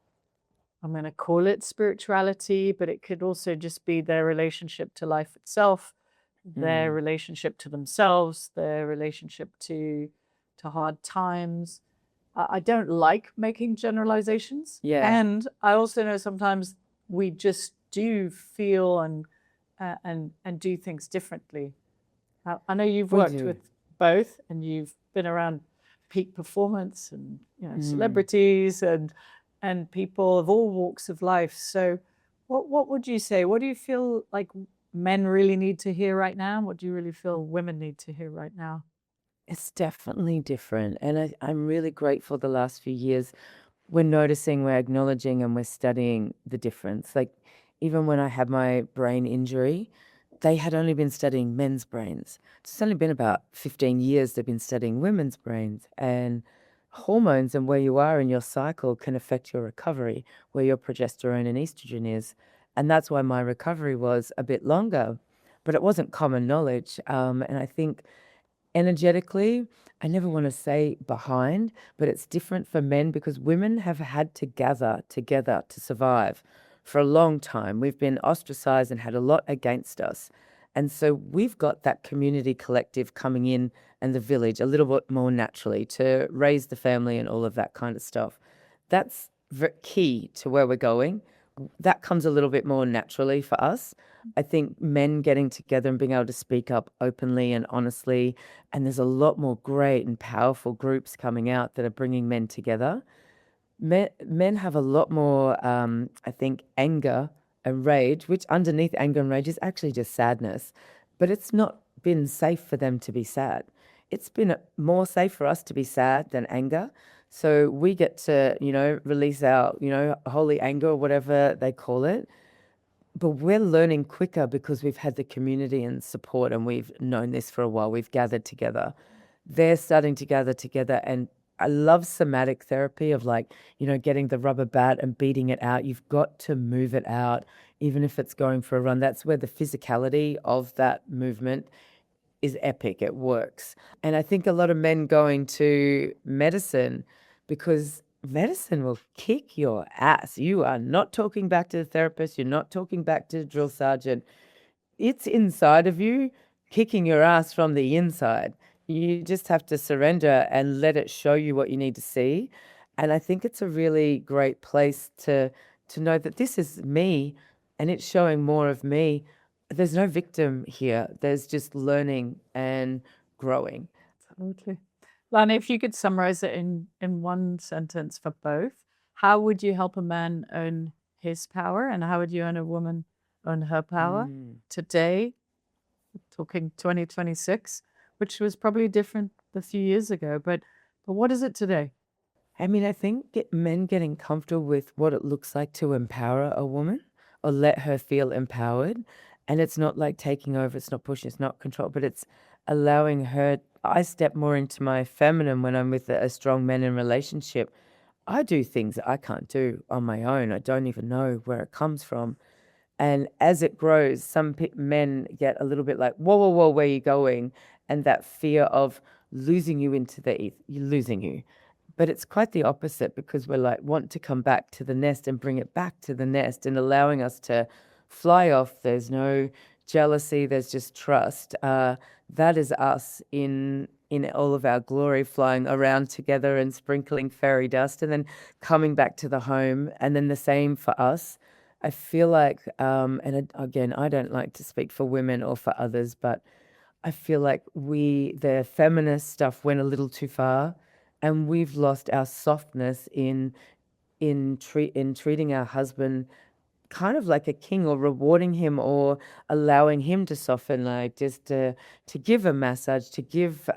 I'm going to call it spirituality, but it could also just be their relationship to life itself, their relationship to themselves, their relationship to hard times? I don't like making generalizations. Yeah. And I also know sometimes we just do feel and do things differently. I know you've worked with both, and you've been around peak performance and celebrities and people of all walks of life. So what would you say? What do you feel like men really need to hear right now? What do you really feel women need to hear right now? It's definitely different. And I'm really grateful the last few years we're noticing, we're acknowledging, and we're studying the difference. Like even when I had my brain injury, they had only been studying men's brains. It's only been about 15 years they've been studying women's brains. And hormones and where you are in your cycle can affect your recovery, where your progesterone and estrogen is. And that's why my recovery was a bit longer, but it wasn't common knowledge. And I think energetically, I never want to say behind, but it's different for men because women have had to gather together to survive for a long time. We've been ostracized and had a lot against us. And so we've got that community collective coming in and the village a little bit more naturally to raise the family and all of that kind of stuff. That's key to where we're going. That comes a little bit more naturally for us. I think men getting together and being able to speak up openly and honestly, and there's a lot more great and powerful groups coming out that are bringing men together. Men have a lot more, I think, anger and rage, which underneath anger and rage is actually just sadness. But it's not been safe for them to be sad. It's been more safe for us to be sad than anger. So we get to, release our, holy anger or whatever they call it. But we're learning quicker because we've had the community and support and we've known this for a while. We've gathered together. They're starting to gather together. And I love somatic therapy of getting the rubber bat and beating it out. You've got to move it out, even if it's going for a run. That's where the physicality of that movement is epic. It works. And I think a lot of men going to medicine because medicine will kick your ass. You are not talking back to the therapist. You're not talking back to the drill sergeant. It's inside of you, kicking your ass from the inside. You just have to surrender and let it show you what you need to see. And I think it's a really great place to know that this is me and it's showing more of me. There's no victim here. There's just learning and growing. Absolutely. Lani, if you could summarize it in one sentence for both, how would you help a man own his power and how would you own a woman own her power today, talking 2026, which was probably different a few years ago, but what is it today? I mean, I think men getting comfortable with what it looks like to empower a woman or let her feel empowered. And it's not like taking over, it's not pushing, it's not control, but it's allowing her. I step more into my feminine when I'm with a strong man in relationship. I do things that I can't do on my own. I don't even know where it comes from. And as it grows, some men get a little bit like, whoa, whoa, whoa, where are you going? And that fear of losing you into the losing you. But it's quite the opposite because we're like, want to come back to the nest and bring it back to the nest and allowing us to fly off. There's no jealousy, there's just trust. That is us in all of our glory, flying around together and sprinkling fairy dust and then coming back to the home. And then the same for us. I feel like, again, I don't like to speak for women or for others, but I feel like the feminist stuff went a little too far and we've lost our softness in treating our husband kind of like a king or rewarding him or allowing him to soften, like just to give a massage, to give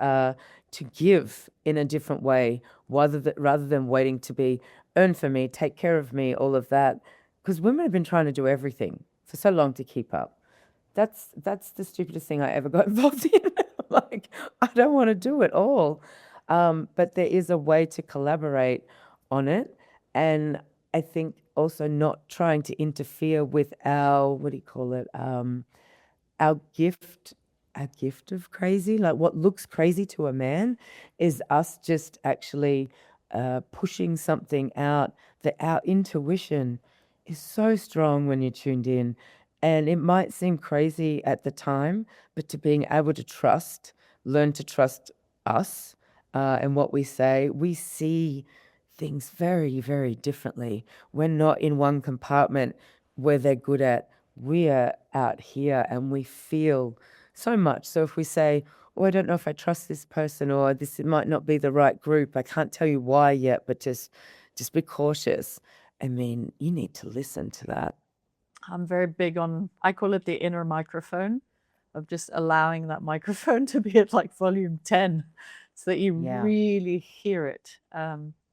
in a different way rather than waiting to be earn for me, take care of me, all of that. Because women have been trying to do everything for so long to keep up. That's the stupidest thing I ever got involved in. Like, I don't want to do it all. But there is a way to collaborate on it. And I think also not trying to interfere with our, what do you call it? Our gift of crazy. Like what looks crazy to a man is us just actually pushing something out that our intuition is so strong when you're tuned in. And it might seem crazy at the time, but to being able to learn to trust us and what we say, we see things very, very differently. We're not in one compartment where they're good at. We are out here and we feel so much. So if we say, oh, I don't know if I trust this person or this might not be the right group, I can't tell you why yet, but just be cautious. I mean, you need to listen to that. I'm very big on, I call it the inner microphone, of just allowing that microphone to be at like volume 10 so that you really hear it.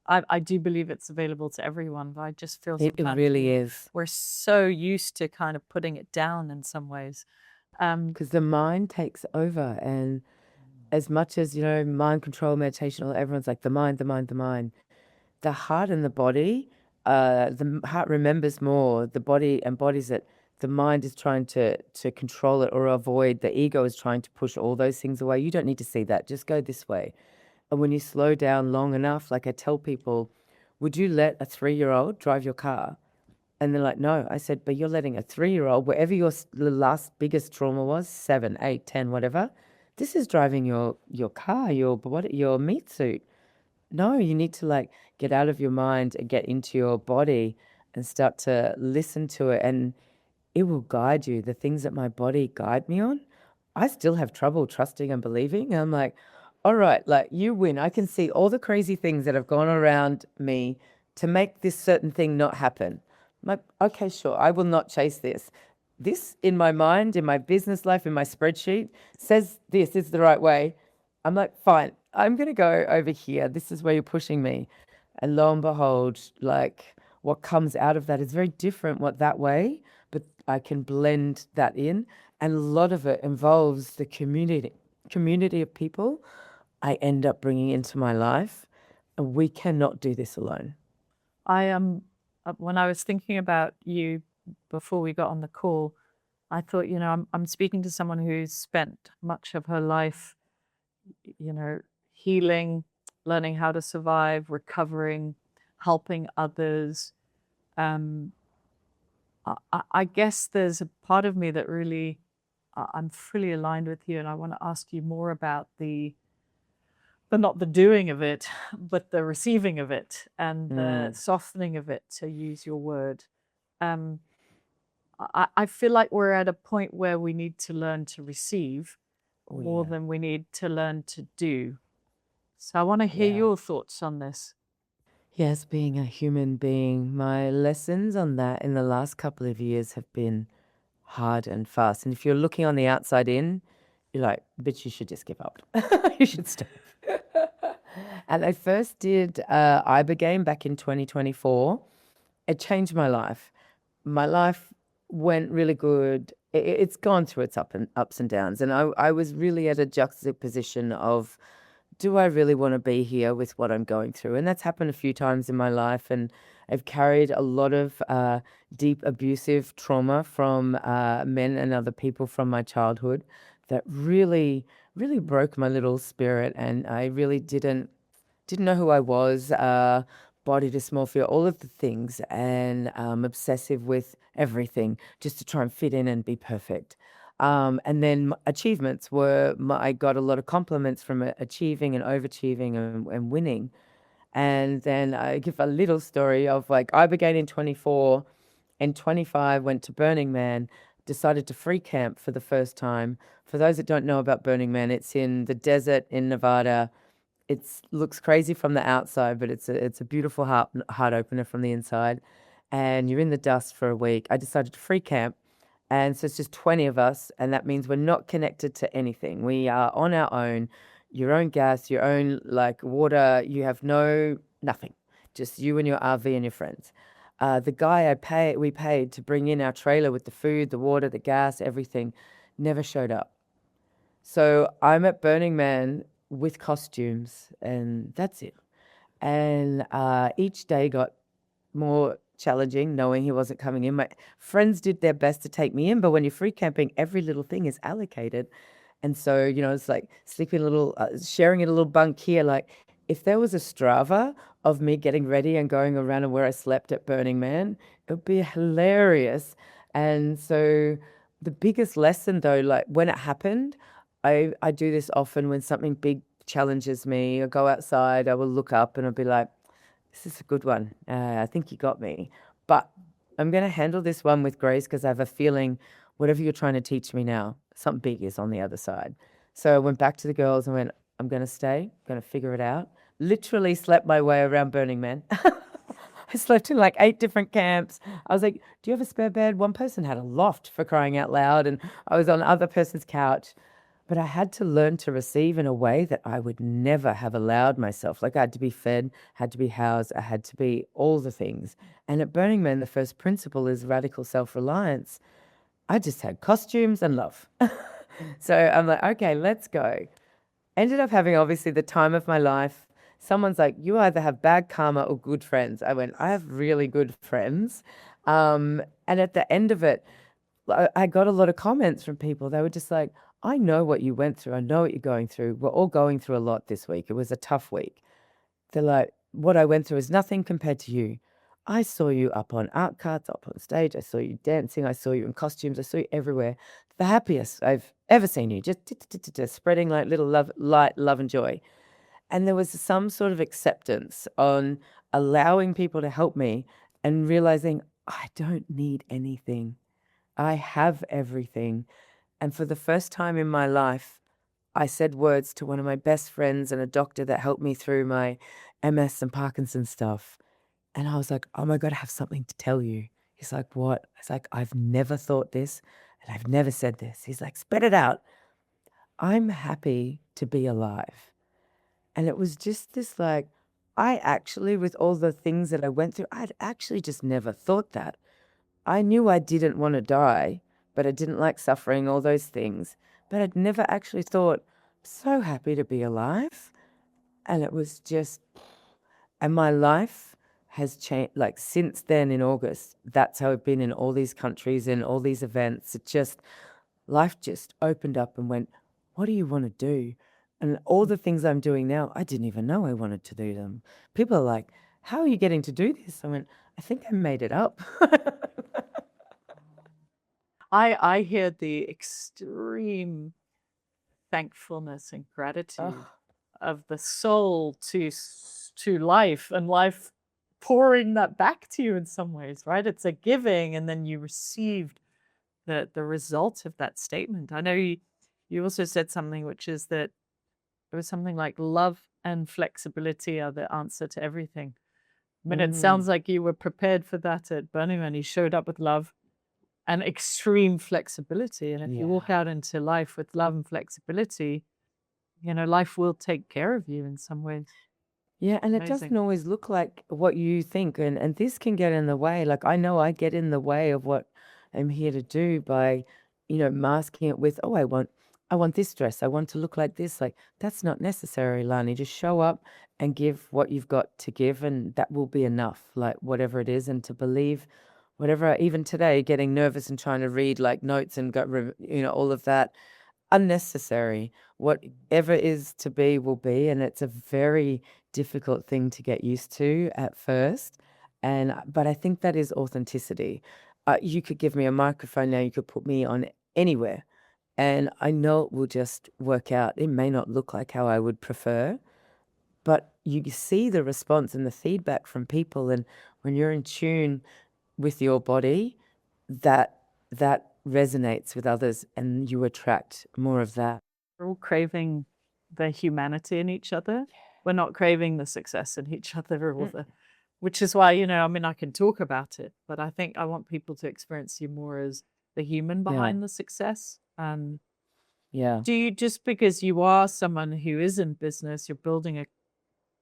I do believe it's available to everyone, but I just feel it really is. We're so used to kind of putting it down in some ways. Because the mind takes over and as much as, mind control, meditation, everyone's like the mind, the mind, the mind. The heart and the body, the heart remembers more, the body embodies it. The mind is trying to control it or avoid. The ego is trying to push all those things away. You don't need to see that. Just go this way. And when you slow down long enough, like I tell people, would you let a 3-year-old drive your car? And they're like, no. I said, but you're letting a 3-year-old, wherever the last biggest trauma was, 7, 8, 10, whatever, this is driving your car, your meat suit. No, you need to like get out of your mind and get into your body and start to listen to it, and it will guide you. The things that my body guide me on, I still have trouble trusting and believing. And I'm like, all right, like you win. I can see all the crazy things that have gone around me to make this certain thing not happen. I'm like, okay, sure, I will not chase this. This in my mind, in my business life, in my spreadsheet says this is the right way. I'm like, fine, I'm going to go over here. This is where you're pushing me. And lo and behold, like what comes out of that is very different what that way, but I can blend that in. And a lot of it involves the community of people I end up bringing into my life. And we cannot do this alone. I am, when I was thinking about you before we got on the call, I thought, I'm speaking to someone who's spent much of her life, healing, learning how to survive, recovering, helping others. I guess there's a part of me that really, I'm fully aligned with you, and I want to ask you more about the not the doing of it, but the receiving of it and the softening of it, to use your word. I feel like we're at a point where we need to learn to receive more than we need to learn to do. So I want to hear your thoughts on this. Yes, being a human being, my lessons on that in the last couple of years have been hard and fast. And if you're looking on the outside in, you're like, bitch, you should just give up. You should stop. And I first did Ibogaine back in 2024. It changed my life. My life went really good. It's gone through its ups and downs. And I was really at a juxtaposition of, do I really want to be here with what I'm going through? And that's happened a few times in my life. And I've carried a lot of deep abusive trauma from men and other people from my childhood that really, really broke my little spirit. And I really didn't know who I was, body dysmorphia, all of the things, and obsessive with everything just to try and fit in and be perfect. And then achievements were, I got a lot of compliments from achieving and overachieving and winning. And then I give a little story of like, I began in 24 and 25, went to Burning Man, decided to free camp for the first time. For those that don't know about Burning Man, it's in the desert in Nevada. It looks crazy from the outside, but it's a beautiful heart opener from the inside. And you're in the dust for a week. I decided to free camp. And so it's just 20 of us. And that means we're not connected to anything. We are on our own, your own gas, your own like water. You have nothing, just you and your RV and your friends. The guy we paid to bring in our trailer with the food, the water, the gas, everything, never showed up. So I'm at Burning Man with costumes, and that's it. And each day got more challenging, knowing he wasn't coming in. My friends did their best to take me in, but when you're free camping, every little thing is allocated. And so, it's like sleeping a little, sharing in a little bunk here. Like, if there was a Strava of me getting ready and going around and where I slept at Burning Man, it would be hilarious. And so the biggest lesson though, like when it happened, I do this often when something big challenges me. I go outside, I will look up and I'll be like, this is a good one. I think you got me. But I'm going to handle this one with grace because I have a feeling whatever you're trying to teach me now, something big is on the other side. So I went back to the girls and went, I'm going to stay, I'm going to figure it out. Literally slept my way around Burning Man. I slept in like 8 different camps. I was like, do you have a spare bed? One person had a loft, for crying out loud, and I was on other person's couch. But I had to learn to receive in a way that I would never have allowed myself. Like I had to be fed, had to be housed, I had to be all the things. And at Burning Man, the first principle is radical self-reliance. I just had costumes and love. So I'm like, okay, let's go. Ended up having obviously the time of my life. Someone's like, you either have bad karma or good friends. I went, I have really good friends. And at the end of it, I got a lot of comments from people. They were just like, I know what you went through. I know what you're going through. We're all going through a lot this week. It was a tough week. They're like, what I went through is nothing compared to you. I saw you up on art carts, up on stage. I saw you dancing. I saw you in costumes. I saw you everywhere. The happiest I've ever seen you, just spreading like little love, light, love, and joy. And there was some sort of acceptance on allowing people to help me and realizing I don't need anything. I have everything. And for the first time in my life, I said words to one of my best friends and a doctor that helped me through my MS and Parkinson's stuff. And I was like, oh my God, I have something to tell you. He's like, what? I was like, I've never thought this and I've never said this. He's like, spit it out. I'm happy to be alive. And it was just this like, I actually, with all the things that I went through, I'd actually just never thought that. I knew I didn't want to die, but I didn't like suffering, all those things. But I'd never actually thought, so happy to be alive. And it was just, and my life has changed. Like since then in August, that's how I've been in all these countries and all these events. It just, life just opened up and went, what do you want to do? And all the things I'm doing now, I didn't even know I wanted to do them. People are like, how are you getting to do this? I went, I think I made it up. I hear the extreme thankfulness and gratitude Oh, of the soul to life, and life pouring that back to you in some ways, right? It's a giving, and then you received the result of that statement. I know you also said something, which is that it was something like love and flexibility are the answer to everything. I mean, it sounds like you were prepared for that at Burning Man. You showed up with love and extreme flexibility. And if you walk yeah. out into life with love and flexibility, life will take care of you in some ways. Yeah, and it doesn't Amazing. always look like what you think, and this can get in the way. Like I know I get in the way of what I'm here to do by, masking it with, oh, I want this dress. I want to look like this. Like that's not necessary, Lani. Just show up and give what you've got to give, and that will be enough. Like whatever it is, and to believe whatever. Even today, getting nervous and trying to read like notes and all of that unnecessary. Whatever is to be will be, and it's a very difficult thing to get used to at first. But I think that is authenticity. You could give me a microphone now, you could put me on anywhere, and I know it will just work out. It may not look like how I would prefer, but you see the response and the feedback from people, and when you're in tune with your body, that resonates with others and you attract more of that. We're all craving the humanity in each other. We're not craving the success in each other, which is why, I can talk about it, but I think I want people to experience you more as the human Yeah. behind the success. Yeah. Do you, just because you are someone who is in business, you're building a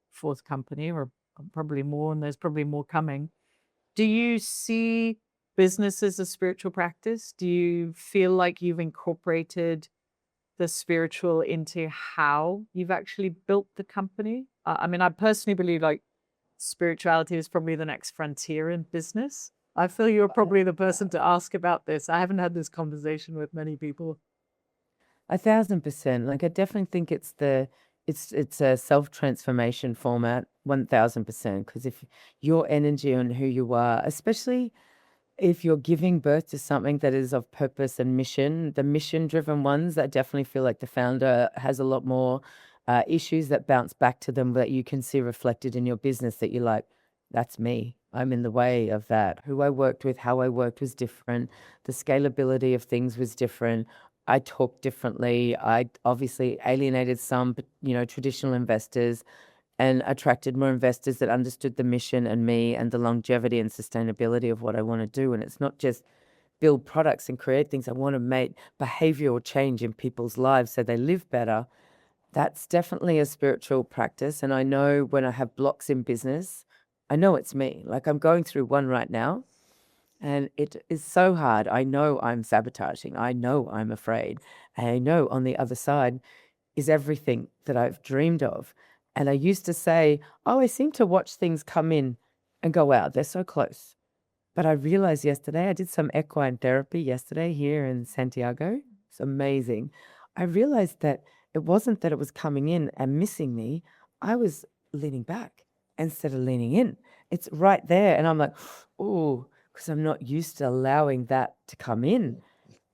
fourth company or probably more, and there's probably more coming. Do you see business as a spiritual practice? Do you feel like you've incorporated the spiritual into how you've actually built the company? I personally believe like spirituality is probably the next frontier in business. I feel you're probably the person to ask about this. I haven't had this conversation with many people. 1,000%. Like I definitely think it's a self-transformation format, 1,000%. Because if your energy and who you are, especially if you're giving birth to something that is of purpose and mission, the mission-driven ones, I definitely feel like the founder has a lot more issues that bounce back to them that you can see reflected in your business that you're like, that's me. I'm in the way of that. Who I worked with, how I worked was different. The scalability of things was different. I talked differently. I obviously alienated some, traditional investors and attracted more investors that understood the mission and me and the longevity and sustainability of what I want to do. And it's not just build products and create things. I want to make behavioral change in people's lives so they live better. That's definitely a spiritual practice. And I know when I have blocks in business, I know it's me. Like I'm going through one right now and it is so hard. I know I'm sabotaging. I know I'm afraid. And I know on the other side, is everything that I've dreamed of. And I used to say, oh, I seem to watch things come in and go out. They're so close. But I realized yesterday, I did some equine therapy yesterday here in Santiago. It's amazing. I realized that it wasn't that it was coming in and missing me. I was leaning back instead of leaning in. It's right there. And I'm like, oh, because I'm not used to allowing that to come in.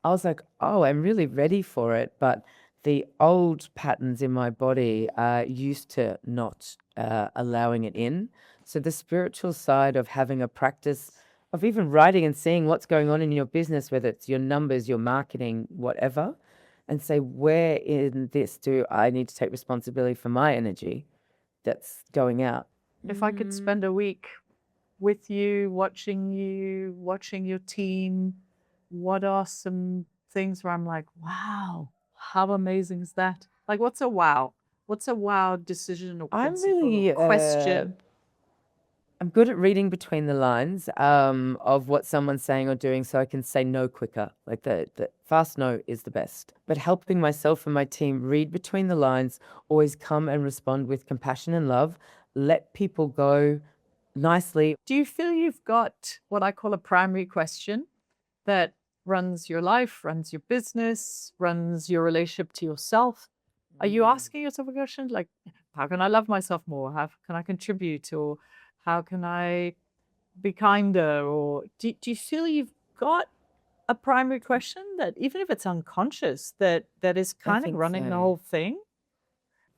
I was like, oh, I'm really ready for it. But the old patterns in my body are used to not allowing it in. So the spiritual side of having a practice of even writing and seeing what's going on in your business, whether it's your numbers, your marketing, whatever, and say, where in this do I need to take responsibility for my energy that's going out? If I could spend a week with you, watching your team, what are some things where I'm like, wow, how amazing is that? Like, what's a wow? What's a wow decision or I'm principle really or question? I'm good at reading between the lines of what someone's saying or doing, so I can say no quicker. Like the fast no is the best. But helping myself and my team read between the lines, always come and respond with compassion and love, let people go nicely. Do you feel you've got what I call a primary question that runs your life, runs your business, runs your relationship to yourself? Are you asking yourself a question like, how can I love myself more? How can I contribute? Or how can I be kinder? Or do you feel you've got a primary question that, even if it's unconscious, that is I kind of think running the so. whole thing?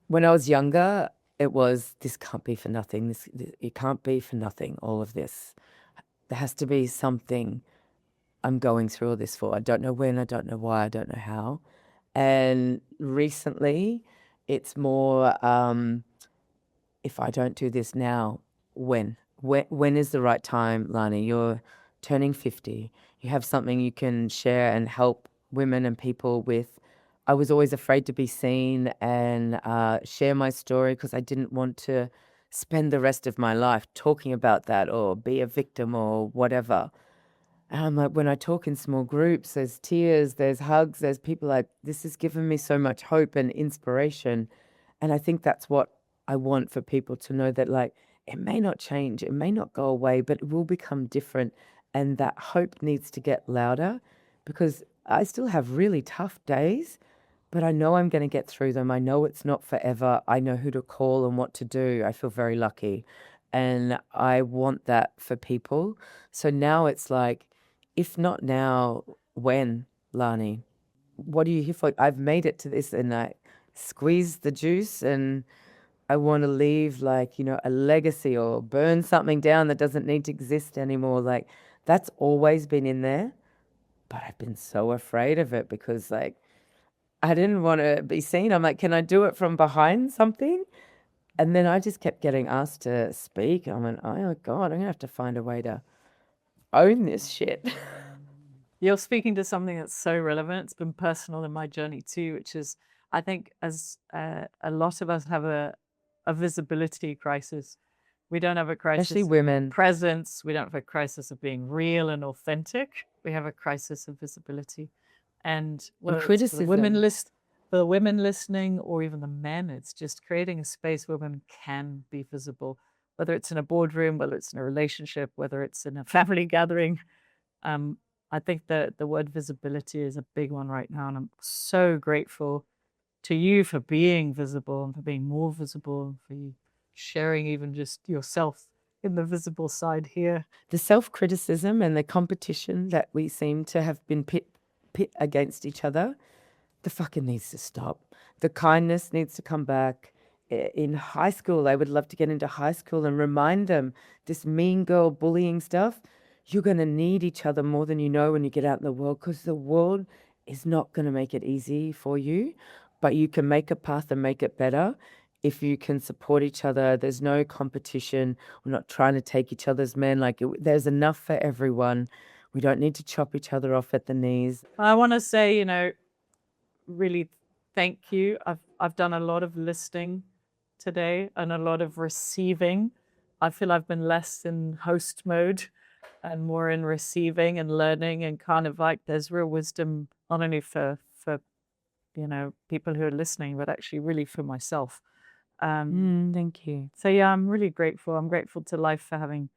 When I was younger, it was, this can't be for nothing. It can't be for nothing, all of this. There has to be something I'm going through all this for. I don't know when, I don't know why, I don't know how. And recently, it's more, if I don't do this now, when? When is the right time, Lani? You're turning 50. You have something you can share and help women and people with. I was always afraid to be seen and share my story because I didn't want to spend the rest of my life talking about that or be a victim or whatever. And I'm like, when I talk in small groups, there's tears, there's hugs, there's people like, this has given me so much hope and inspiration. And I think that's what I want for people to know, that like, it may not change, it may not go away, but it will become different. And that hope needs to get louder, because I still have really tough days, but I know I'm going to get through them. I know it's not forever. I know who to call and what to do. I feel very lucky. And I want that for people. So now it's like, if not now, when, Lani? What are you here for? I've made it to this and I squeezed the juice, and I want to leave like, a legacy or burn something down that doesn't need to exist anymore. Like, that's always been in there, but I've been so afraid of it because like, I didn't want to be seen. I'm like, can I do it from behind something? And then I just kept getting asked to speak. I went, oh God, I'm going to have to find a way to own this shit. You're speaking to something that's so relevant. It's been personal in my journey too, which is, I think, as a lot of us have a visibility crisis. We don't have a Especially crisis of women. presence. We don't have a crisis of being real and authentic. We have a crisis of visibility. And whether it's for the women listening, or even the men, it's just creating a space where women can be visible, whether it's in a boardroom, whether it's in a relationship, whether it's in a family gathering. I think that the word visibility is a big one right now. And I'm so grateful to you for being visible and for being more visible and for you sharing even just yourself in the visible side here. The self-criticism and the competition that we seem to have been pit against each other, the fucking needs to stop. The kindness needs to come back. In high school, I would love to get into high school and remind them, this mean girl bullying stuff, you're going to need each other more than you know when you get out in the world, because the world is not going to make it easy for you, but you can make a path and make it better if you can support each other. There's no competition. We're not trying to take each other's men. Like, there's enough for everyone. We don't need to chop each other off at the knees. I want to say, really thank you. I've done a lot of listening today and a lot of receiving. I feel I've been less in host mode and more in receiving and learning, and kind of like there's real wisdom not only for people who are listening, but actually really for myself. Thank you. So yeah, I'm really grateful. I'm grateful to life for having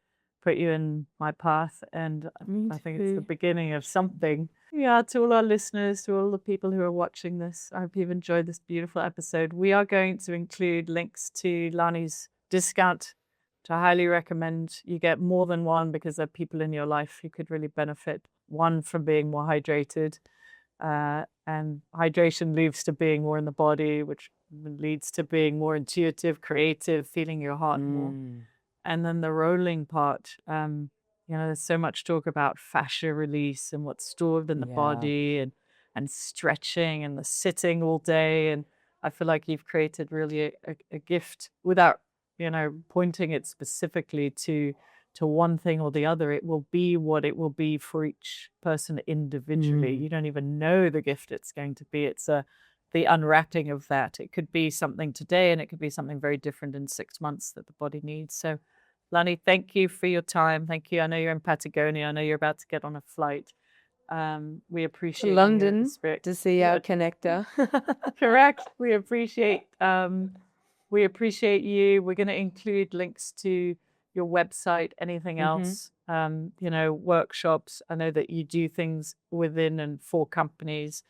put you in my path, and Me I think it's the too. beginning of something. Yeah, to all our listeners, to all the people who are watching this, I hope you've enjoyed this beautiful episode. We are going to include links to Lani's discount, which I highly recommend. You get more than one because there are people in your life who could really benefit. One, from being more hydrated, and hydration leads to being more in the body, which leads to being more intuitive, creative, feeling your heart more. And then the rolling part, there's so much talk about fascia release and what's stored in the Yeah. body, and stretching and the sitting all day. And I feel like you've created really a gift without, pointing it specifically to one thing or the other. It will be what it will be for each person individually. You don't even know the gift it's going to be. It's the unwrapping of that. It could be something today, and it could be something very different in 6 months that the body needs. So Lani, thank you for your time. Thank you. I know you're in Patagonia. I know you're about to get on a flight. We appreciate London spirit to see our connector. Correct. We appreciate you. We're going to include links to your website, anything else, workshops. I know that you do things within and for companies.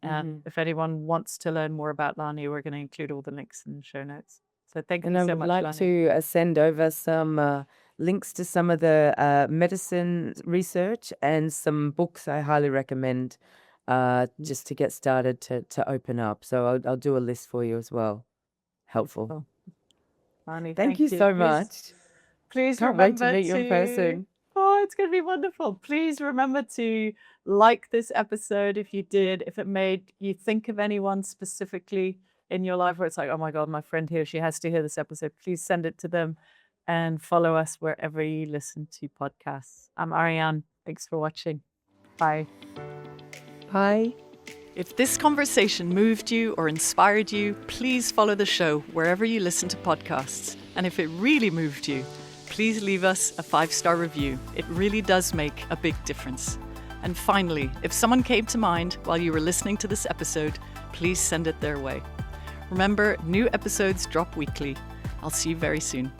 If anyone wants to learn more about Lani, we're going to include all the links in the show notes. So thank you And I so would much, like Lani. to send over some links to some of the medicine research and some books I highly recommend just to get started to open up. So I'll do a list for you as well. Helpful. Beautiful. Lani, Thank you so much. Please Can't remember wait to meet you in person. Oh, it's going to be wonderful. Please remember to like this episode if you did, if it made you think of anyone specifically in your life where it's like, oh my God, my friend here, she has to hear this episode. Please send it to them, and follow us wherever you listen to podcasts. I'm Ariane. Thanks for watching. Bye. Bye. If this conversation moved you or inspired you, please follow the show wherever you listen to podcasts. And if it really moved you, please leave us a 5-star review. It really does make a big difference. And finally, if someone came to mind while you were listening to this episode, please send it their way. Remember, new episodes drop weekly. I'll see you very soon.